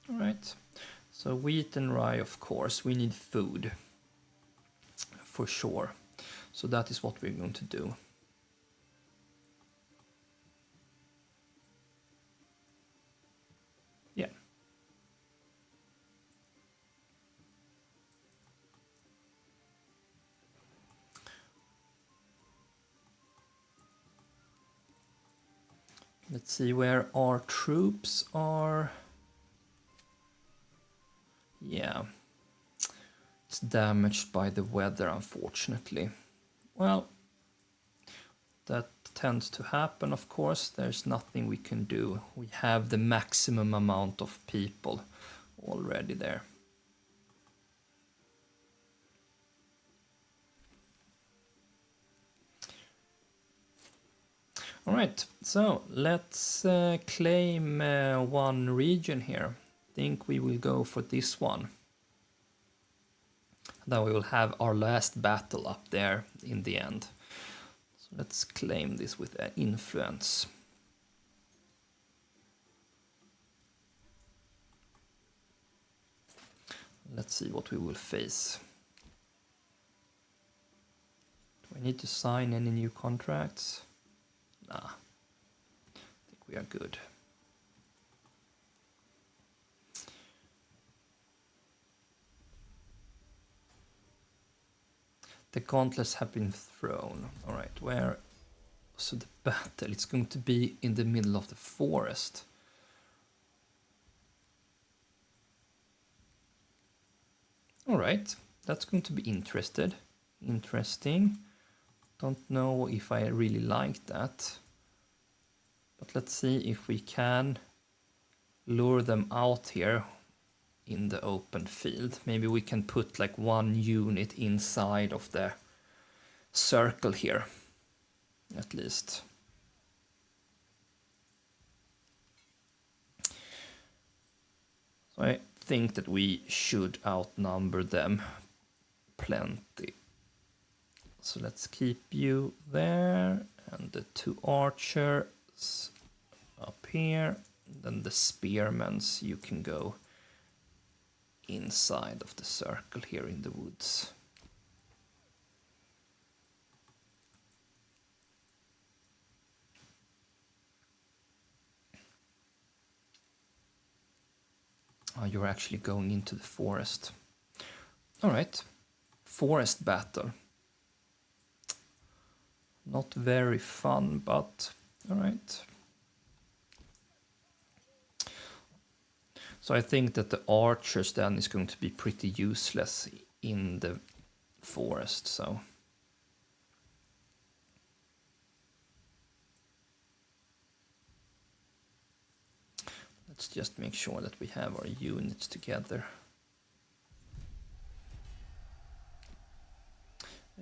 S1: All right, so wheat and rye, of course, we need food for sure. So that is what we're going to do. Yeah. Let's see where our troops are. Yeah, it's damaged by the weather, unfortunately. Well, that tends to happen, of course. There's nothing we can do. We have the maximum amount of people already there. All right, so let's claim one region here. I think we will go for this one. Then we will have our last battle up there in the end. So let's claim this with influence. Let's see what we will face. Do I need to sign any new contracts? Nah, I think we are good. The gauntlets have been thrown. All right, where? So the battle, it's going to be in the middle of the forest. All right, that's going to be interesting. Don't know if I really like that. But let's see if we can lure them out here in the open field. Maybe we can put like one unit inside of the circle here, at least. So I think that we should outnumber them plenty. So let's keep you there, and the 2 archers up here. Then the spearmen, you can go inside of the circle here in the woods. Oh, you're actually going into the forest. All right, forest battle. Not very fun, but all right. So I think that the archers then is going to be pretty useless in the forest, so. Let's just make sure that we have our units together.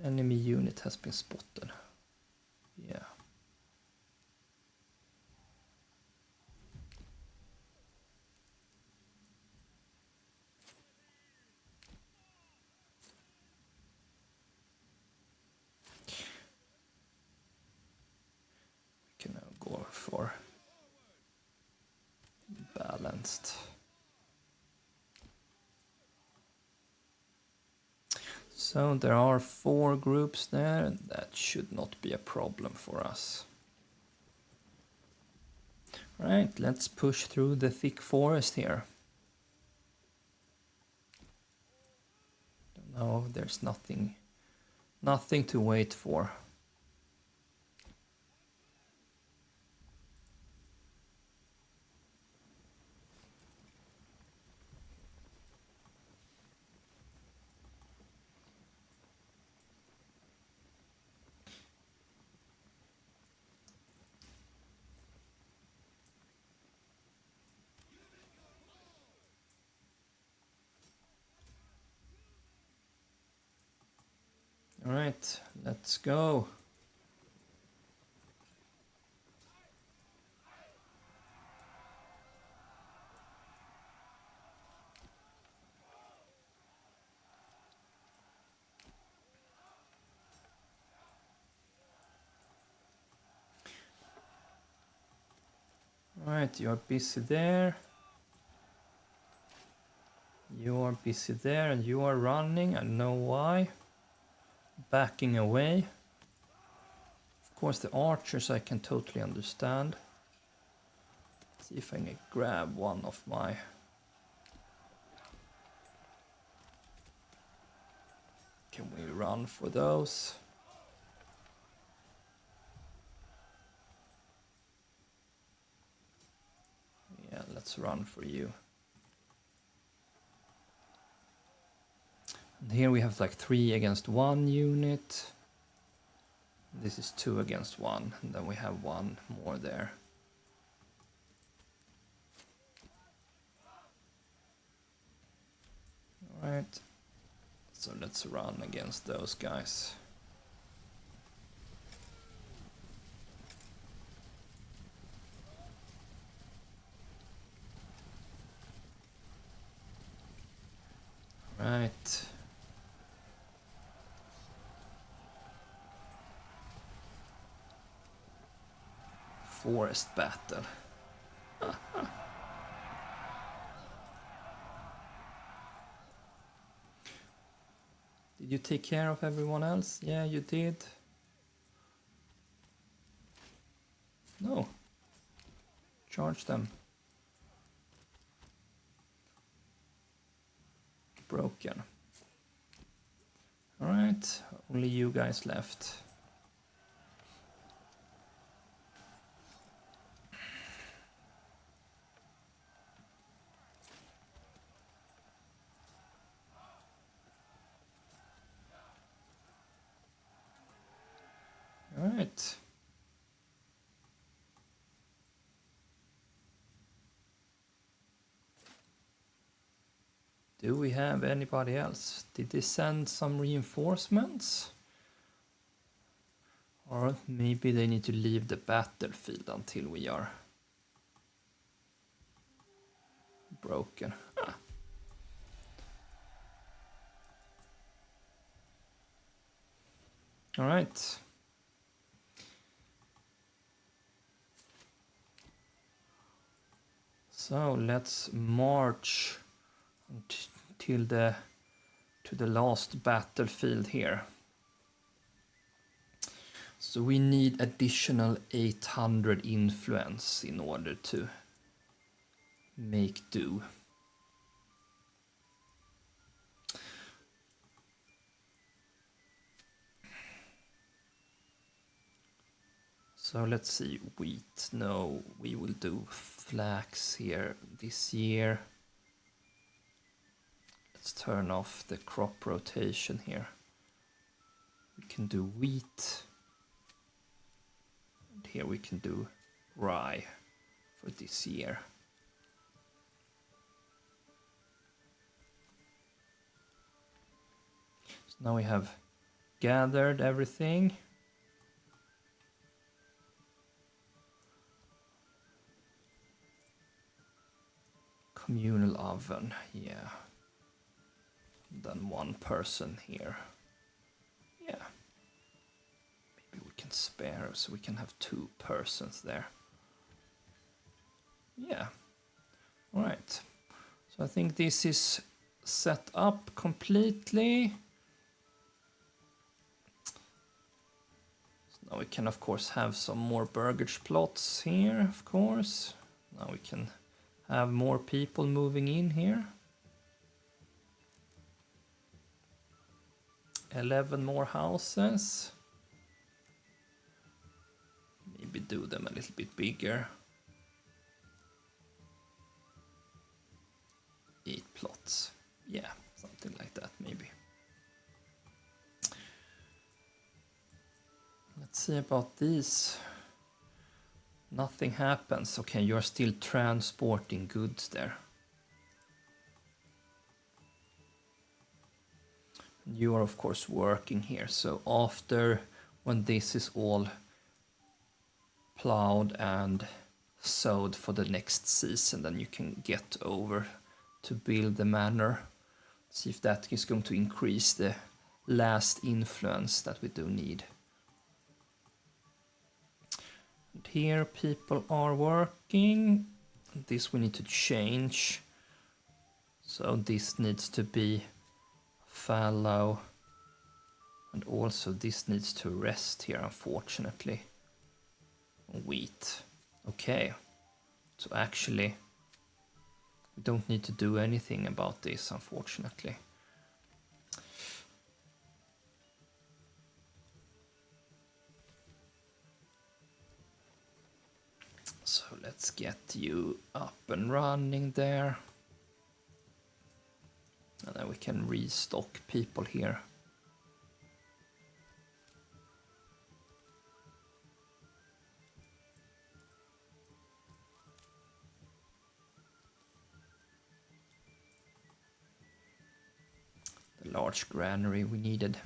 S1: Enemy unit has been spotted. Yeah. We can now go for balanced. So there are 4 groups there, and that should not be a problem for us. Right, let's push through the thick forest here. No, there's nothing to wait for. All right, let's go. All right, you are busy there. You are busy there, and you are running. I know why. Backing away. Of course, the archers I can totally understand. Let's see if I can grab one of my... Can we run for those? let's run for you. And here we have like 3 against 1 unit. This is 2 against 1, and then we have 1 more there. Alright, so let's run against those guys. Right. Forest battle. Did you take care of everyone else? Yeah, you did. No. Charge them. Broken. Alright, only you guys left. Alright. Do we have anybody else? Did they send some reinforcements? Or maybe they need to leave the battlefield until we are broken. Ah. All right. So let's march to the last battlefield here. So we need additional 800 influence in order to make do. So let's see, wheat. No, we will do flax here this year. Let's turn off the crop rotation here. We can do wheat. And here we can do rye for this year. So now we have gathered everything. Communal oven, yeah. Then 1 person here. Yeah. Maybe we can spare so we can have 2 persons there. Yeah. All right. So I think this is set up completely. So now we can of course have some more burgage plots here, of course. Now we can have more people moving in here. 11 more houses. Maybe do them a little bit bigger. 8 plots. Yeah, something like that maybe. Let's see about these. Nothing happens. Okay, you're still transporting goods there. You are of course working here, so after when this is all plowed and sowed for the next season, then you can get over to build the manor. See if that is going to increase the last influence that we do need. And here people are working. This we need to change. So this needs to be fallow. And also this needs to rest here, unfortunately. Wheat. Okay. So actually, we don't need to do anything about this, unfortunately. So let's get you up and running there. And then we can restock people here. The large granary we needed.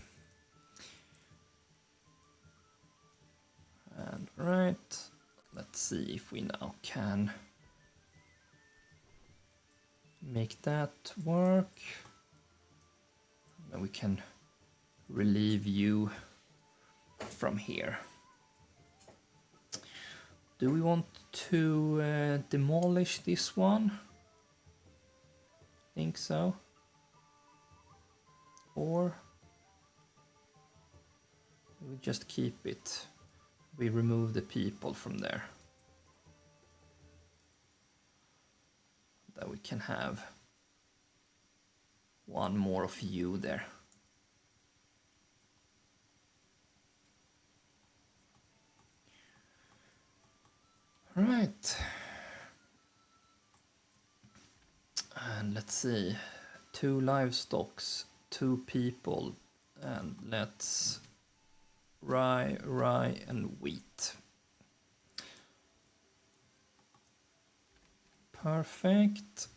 S1: And right, let's see if we now can make that work. And then we can relieve you from here. Do we want to demolish this one? Think so. Or we just keep it. We remove the people from there. That we can have one more of you there. Right. And let's see. 2 livestocks, 2 people, and let's rye and wheat. Perfect.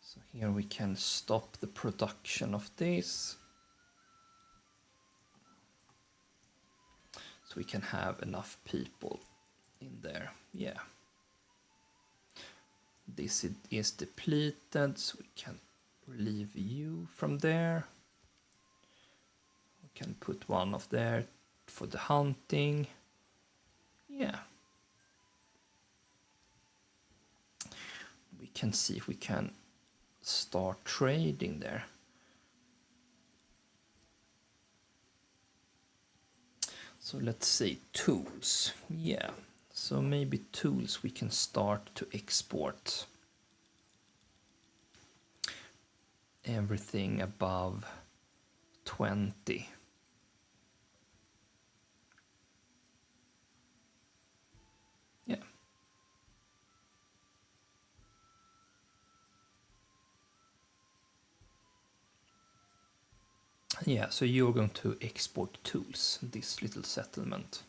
S1: So here we can stop the production of this. So we can have enough people in there. Yeah. This is depleted, so we can relieve you from there. We can put one of there for the hunting. Yeah. We can see if we can start trading there. So let's say tools. Yeah. So maybe tools we can start to export. Everything above 20. Yeah. Yeah, so you're going to export tools, this little settlement.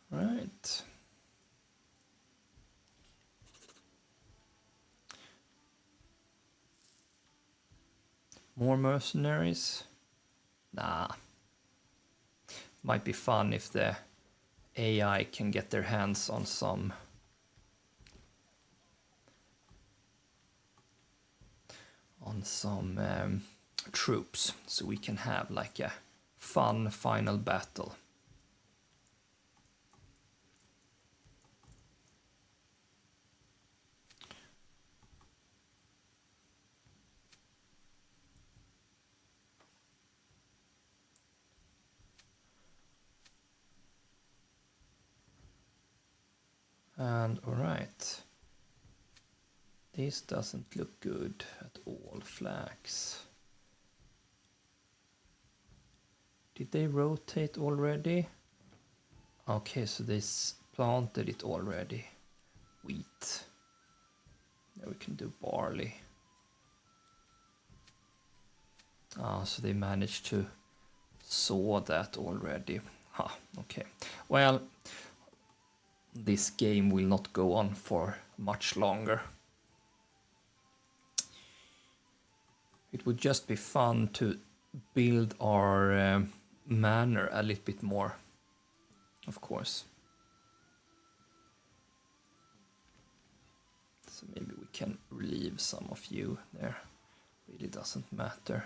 S1: Right. More mercenaries? Nah. Might be fun if the AI can get their hands on some troops, so we can have like a fun final battle. And alright. This doesn't look good at all, flags. Did they rotate already? Okay, so they planted it already. Wheat. Now we can do barley. Ah, so they managed to sow that already. Huh, okay. Well, this game will not go on for much longer. It would just be fun to build our manor a little bit more, of course. So maybe we can relieve some of you there. Really doesn't matter.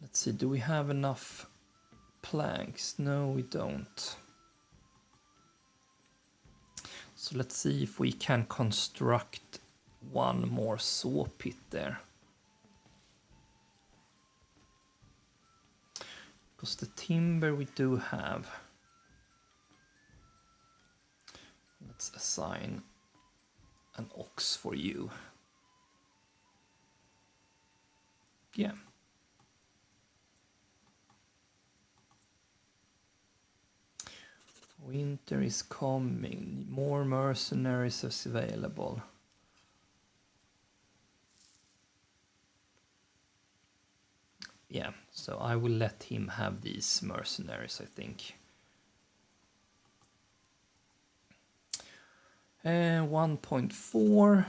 S1: Let's see, do we have enough planks? No, we don't. So let's see if we can construct one more saw pit there. Because the timber we do have. assign an ox for you. Yeah. Winter is coming. More mercenaries is available. Yeah, so I will let him have these mercenaries, I think. 1.4.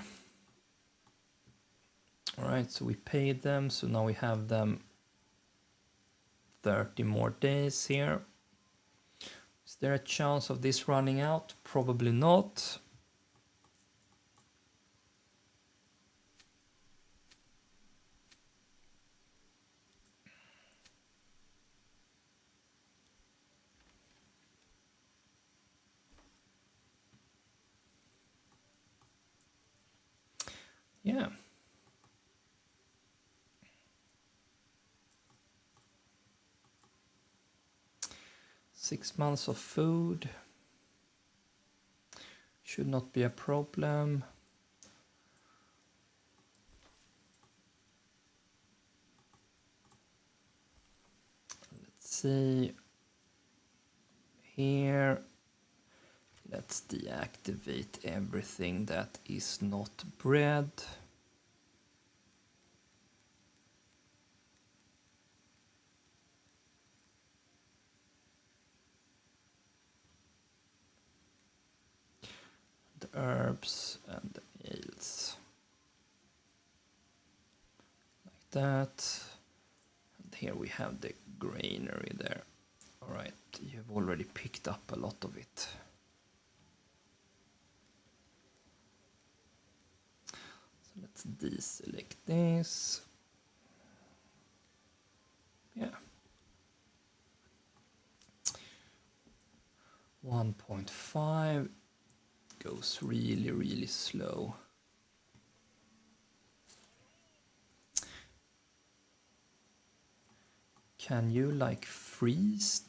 S1: Alright, so we paid them, so now we have them 30 more days here. Is there a chance of this running out? Probably not. Yeah. Six months of food. Should not be a problem. Let's see. Here. Let's deactivate everything that is not bread. The herbs and the ales. Like that. And here we have the granary there. Alright, you've already picked up a lot of it. So let's deselect this. Yeah. 1.5 goes really, really slow. Can you like freeze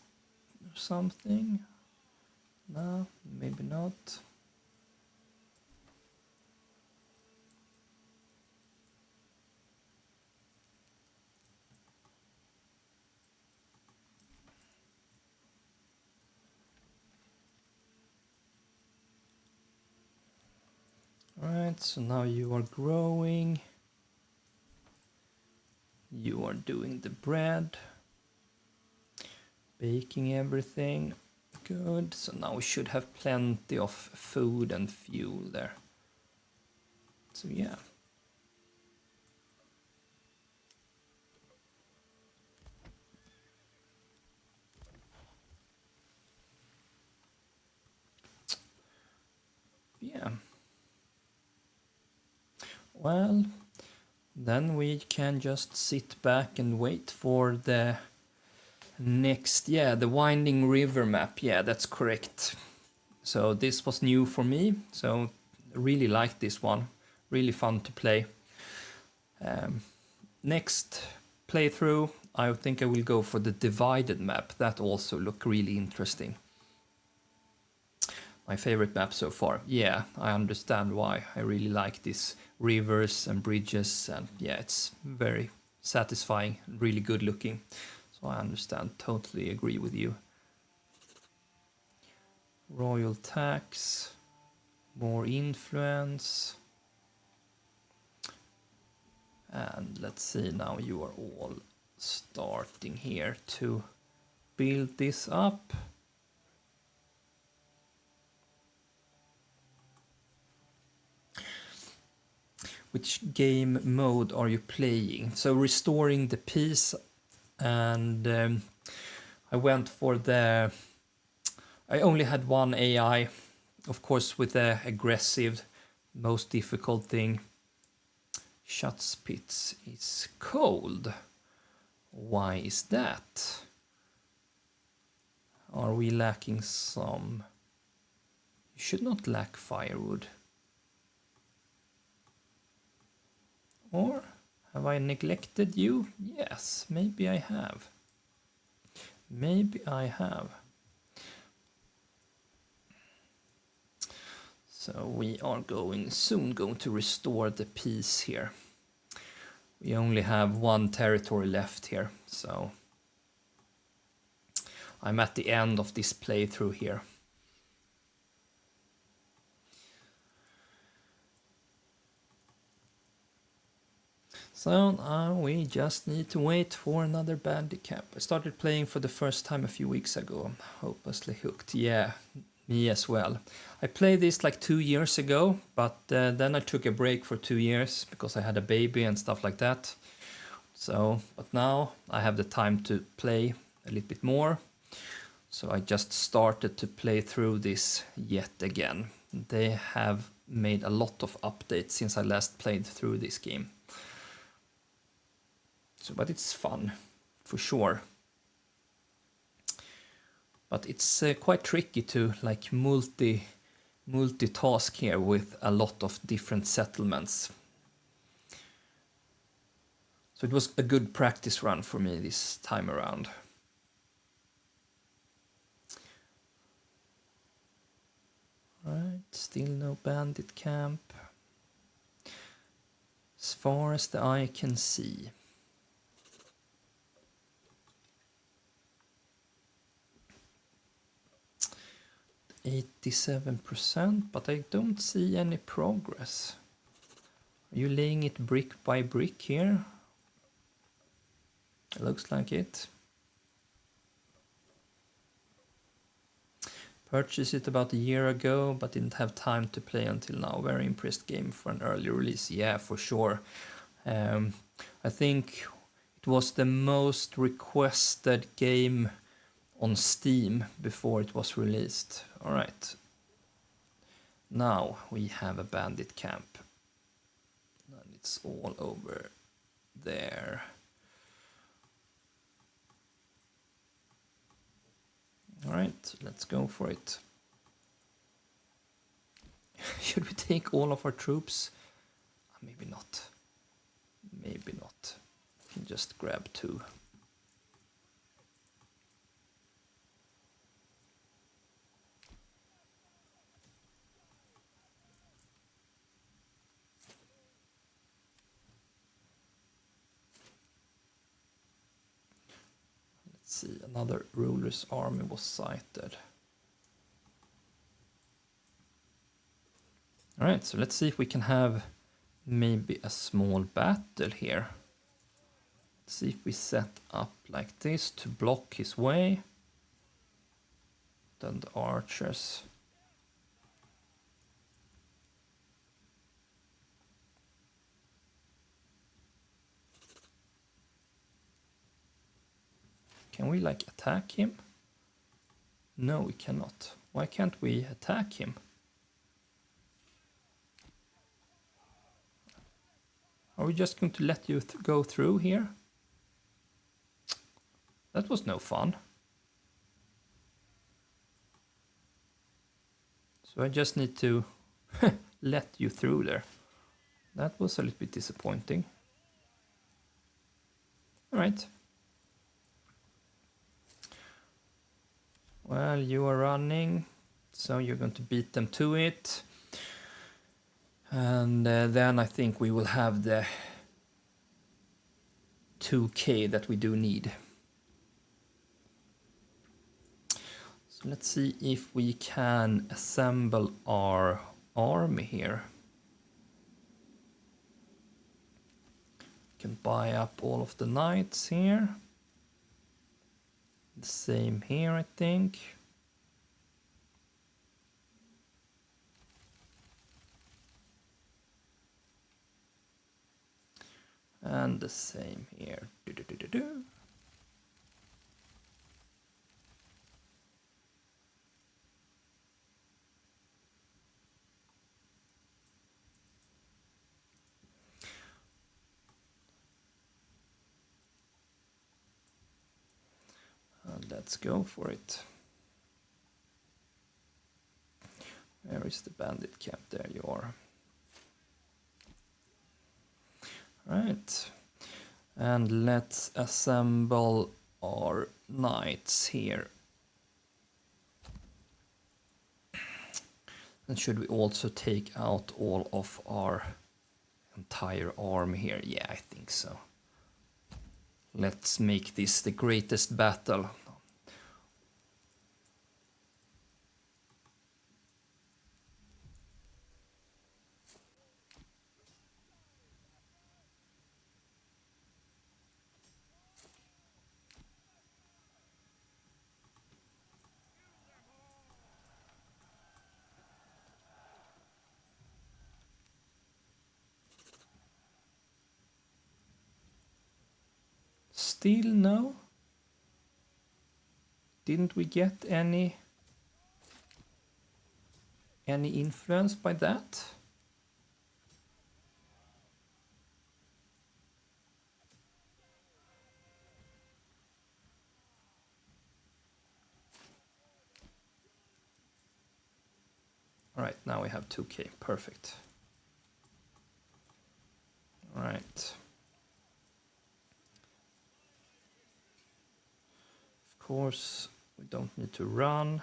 S1: or something? No, maybe not. Alright, so now you are growing. You are doing the bread. Baking everything. Good, so now we should have plenty of food and fuel there. So yeah. Yeah. Well, then we can just sit back and wait for the next, yeah, the Winding River map. Yeah, that's correct. So this was new for me, so I really like this one. Really fun to play. Next playthrough, I think I will go for the divided map. That also look really interesting. My favorite map so far. Yeah, I understand why. I really like these rivers and bridges, and yeah, it's very satisfying, really good looking. So I understand, totally agree with you. Royal tax, more influence. And let's see, now you are all starting here to build this up. Which game mode are you playing? So restoring the peace, and I went for the... I only had one AI, of course with the aggressive, most difficult thing. Schutzpitz is cold. Why is that? Are we lacking some? You should not lack firewood. Or have I neglected you? Yes, maybe I have. Maybe I have. So we are soon going to restore the peace here. We only have one territory left here, so I'm at the end of this playthrough here. So now we just need to wait for another bandit camp. I started playing for the first time a few weeks ago. I'm hopelessly hooked. Yeah, me as well. I played this like 2 years ago, but then I took a break for 2 years because I had a baby and stuff like that. So, but now I have the time to play a little bit more. So I just started to play through this yet again. They have made a lot of updates since I last played through this game. So, but it's fun, for sure. But it's quite tricky to like multitask here with a lot of different settlements. So it was a good practice run for me this time around. Alright, still no bandit camp. As far as the eye can see. %87%, but I don't see any progress. Are you laying it brick by brick here? It looks like it. Purchased it about a year ago, but didn't have time to play until now. Very impressed game for an early release. Yeah, for sure. I think it was the most requested game on Steam before it was released. All right. Now we have a bandit camp. And it's all over there. All right, let's go for it. Should we take all of our troops? Maybe not. Maybe not. We can just grab 2. Let's see, another ruler's army was sighted. All right, so let's see if we can have maybe a small battle here. Let's see if we set up like this to block his way. Then the archers. Can we like attack him? No, we cannot. Why can't we attack him? Are we just going to let you go through here? That was no fun. So I just need to let you through there. That was a little bit disappointing. All right. Well, you are running, so you're going to beat them to it. And then I think we will have the 2k that we do need. So let's see if we can assemble our army here. We can buy up all of the knights here. The same here, I think. And the same here. And let's go for it. Where is the bandit camp? There you are. Right. And let's assemble our knights here. And should we also take out all of our entire army here? Yeah, I think so. Let's make this the greatest battle. Still no? Didn't we get any influence by that? All right, now we have 2k, perfect. All right. Of course, we don't need to run.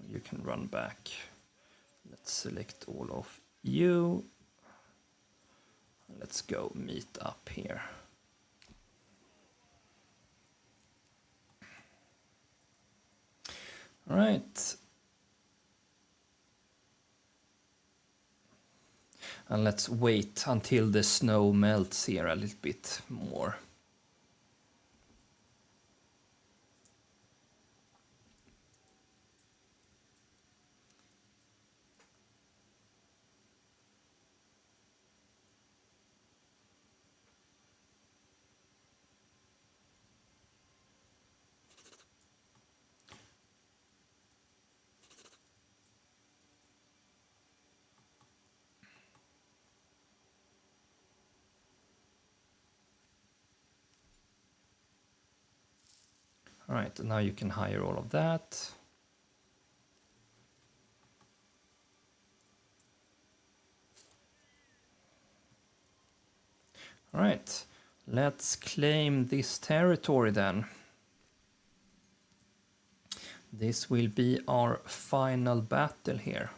S1: You can run back. Let's select all of you. Let's go meet up here. All right. And let's wait until the snow melts here a little bit more. All right, now you can hire all of that. All right, let's claim this territory then. This will be our final battle here.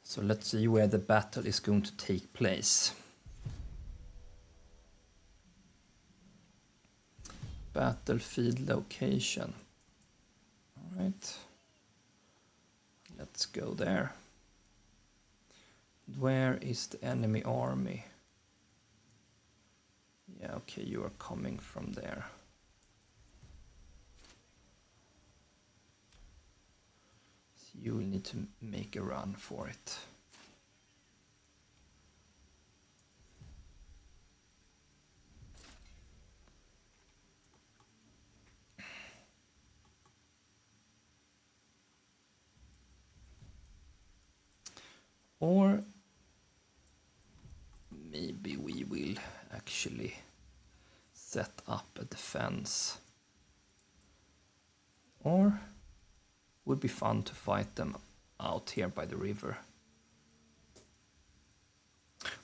S1: So let's see where the battle is going to take place. Battlefield location. All right. Let's go there. Where is the enemy army? Yeah, okay, you are coming from there. So you will need to make a run for it. Or maybe we will actually set up a defense. Or would be fun to fight them out here by the river.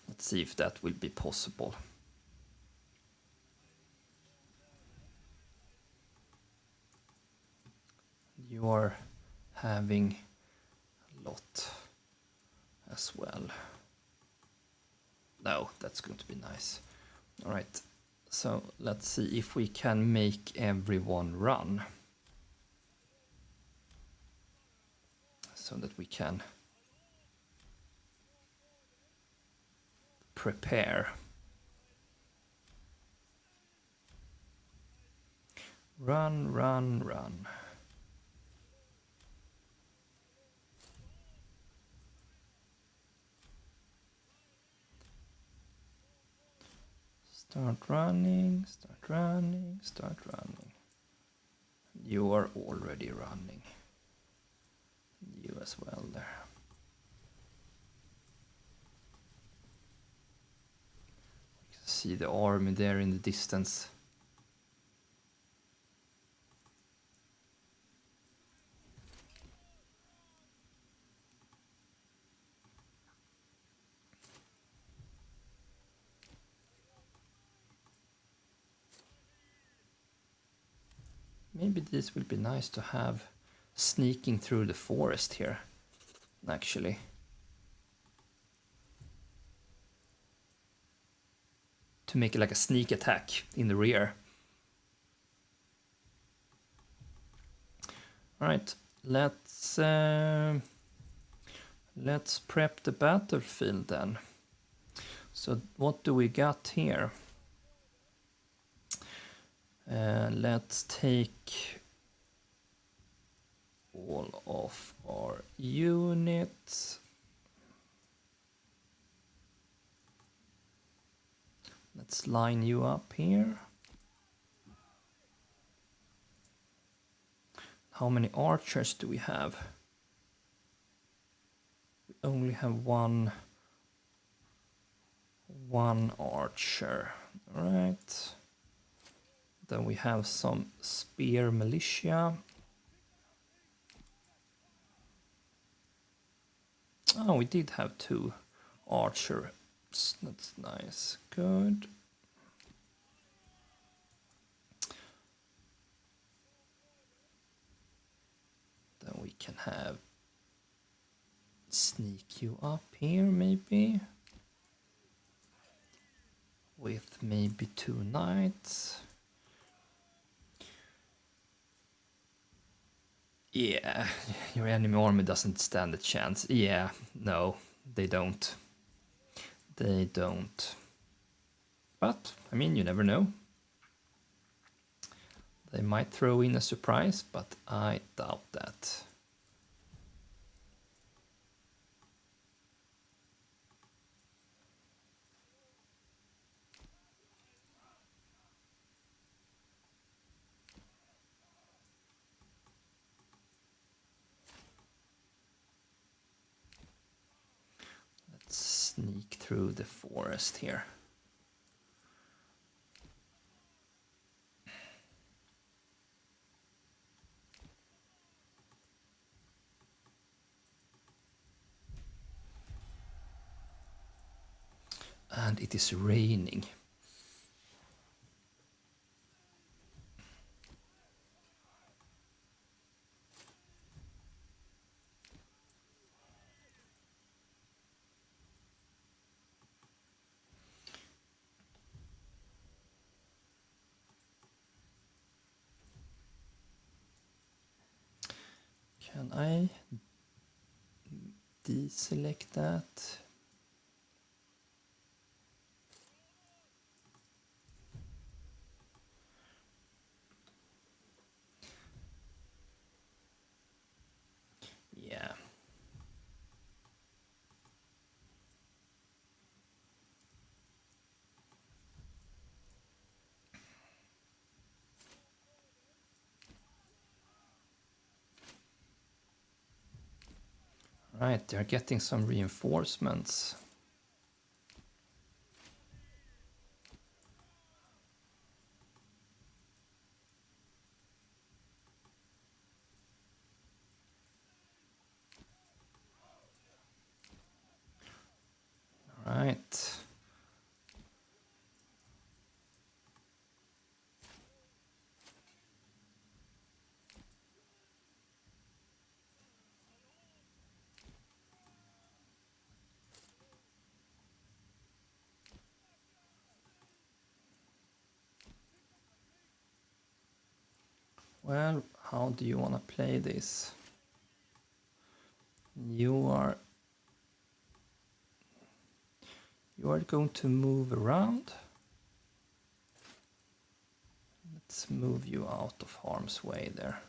S1: Let's see if that will be possible. You are having a lot as well. No, that's going to be nice. All right, so let's see if we can make everyone run. So that we can prepare. Run, run, run. Start running, start running, start running. You are already running. You as well there. You can see the army there in the distance. maybe this will be nice to have sneaking through the forest here, actually. To make it like a sneak attack in the rear. Alright, let's prep the battlefield then. So what do we got here? Let's take all of our units. Let's line you up here. How many archers do we have? We only have one archer. All right. Then we have some spear militia. Oh, we did have 2 archers. That's nice. Good. Then we can have sneak you up here maybe. With maybe 2 knights. Yeah, your enemy army doesn't stand a chance. Yeah, no, they don't. They don't. But, I mean, you never know. They might throw in a surprise, but I doubt that. Let's sneak through the forest here. And it is raining. Can I deselect that? Yeah. Right, they're getting some reinforcements. Right. Well, how do you want to play this? You are going to move around. Let's move you out of harm's way there.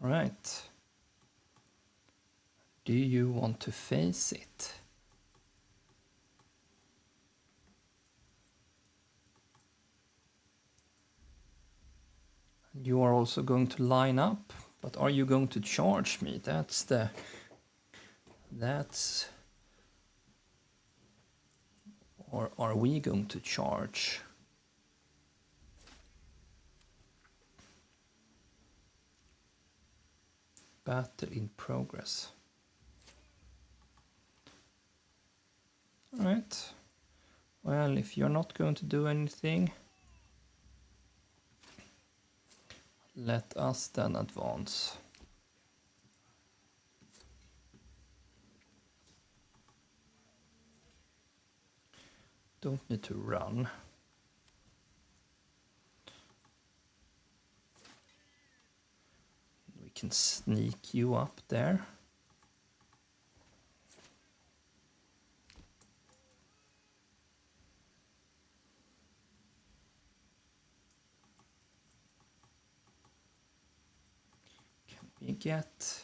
S1: All right. Do you want to face it? You are also going to line up, but are you going to charge me? Or are we going to charge? Battle in progress. All right. Well, if you're not going to do anything, let us then advance. Don't need to run. We can sneak you up there. Can we get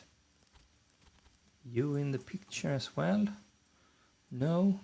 S1: you in the picture as well? No.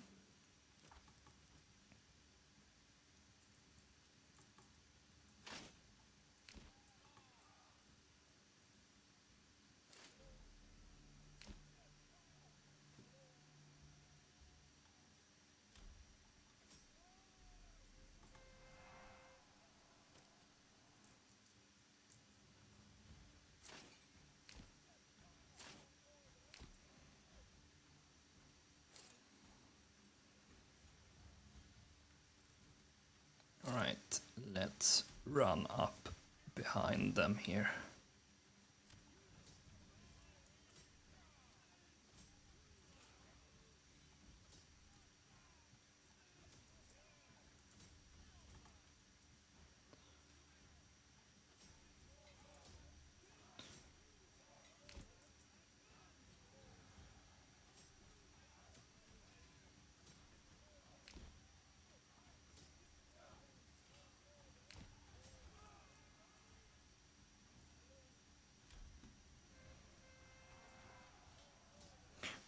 S1: All right, let's run up behind them here.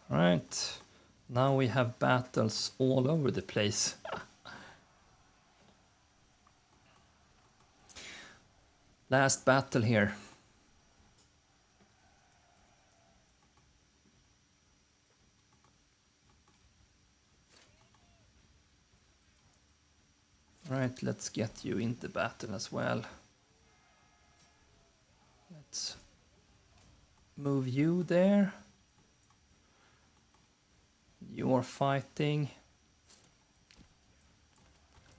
S1: All right, now we have battles all over the place. Last battle here. All right, let's get you into battle as well. Let's move you there. You're fighting.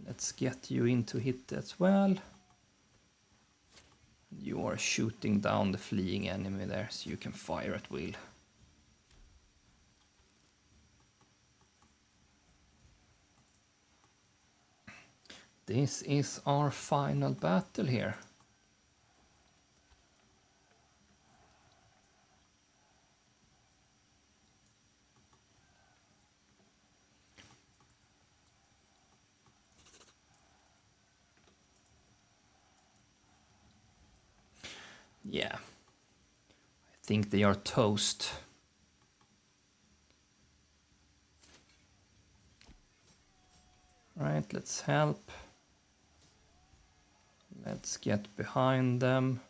S1: Let's get you into hit as well. You are shooting down the fleeing enemy there, so you can fire at will. This is our final battle here. Yeah, I think they are toast. Right, let's help. Let's get behind them.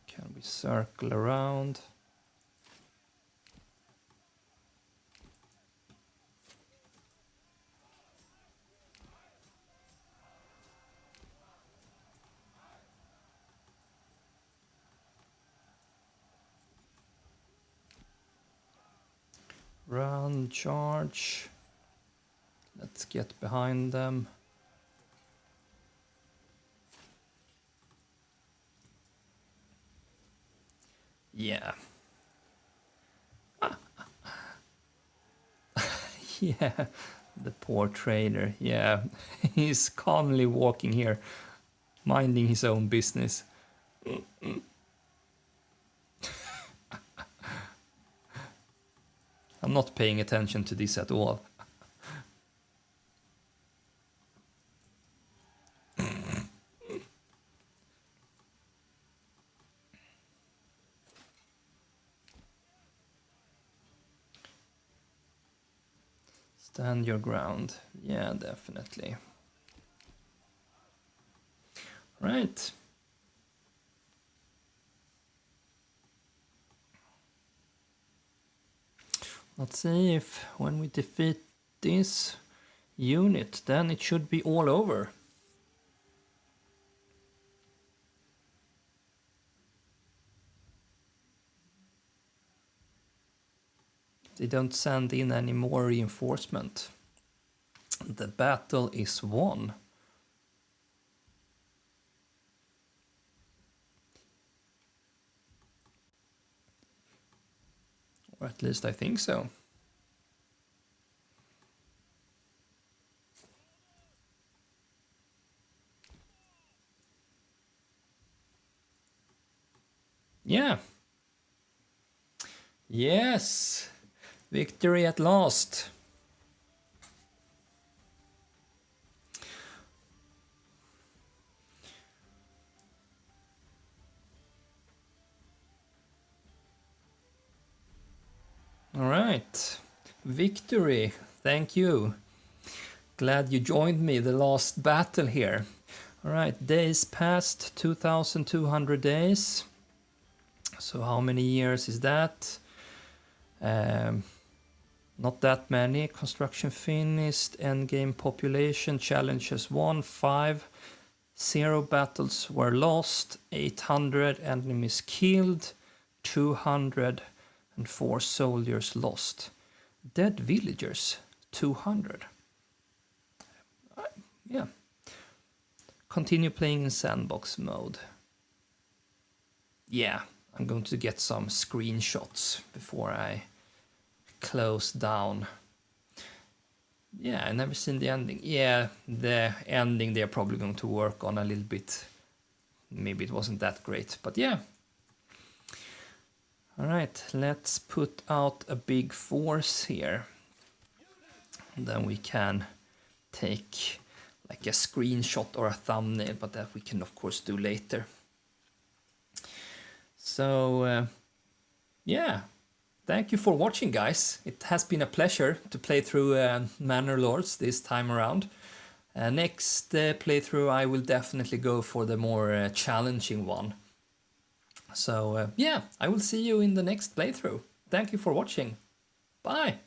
S1: Can we circle around? Run, charge. Let's get behind them. Yeah. Yeah, the poor trader. Yeah, he's calmly walking here, minding his own business. I'm not paying attention to this at all. Stand your ground. Yeah, definitely. Right. Let's see if when we defeat this unit, then it should be all over. They don't send in any more reinforcement. The battle is won. Or at least I think so. Yeah. Yes. Victory at last. All right. Victory. Thank you. Glad you joined me the last battle here. All right, days passed, 2,200 days. So how many years is that? Not that many. Construction finished, endgame population, challenges won, 5. 0 battles were lost, 800 enemies killed, 204 soldiers lost. Dead villagers, 200. Yeah. Continue playing in sandbox mode. Yeah, I'm going to get some screenshots before I close down. Yeah, I never seen the ending. Yeah, the ending they're probably going to work on a little bit. Maybe it wasn't that great, but yeah. All right, let's put out a big force here. And then we can take like a screenshot or a thumbnail, but that we can of course do later. So, yeah. Thank you for watching, guys. It has been a pleasure to play through Manor Lords this time around. Next playthrough, I will definitely go for the more challenging one. So, yeah, I will see you in the next playthrough. Thank you for watching. Bye!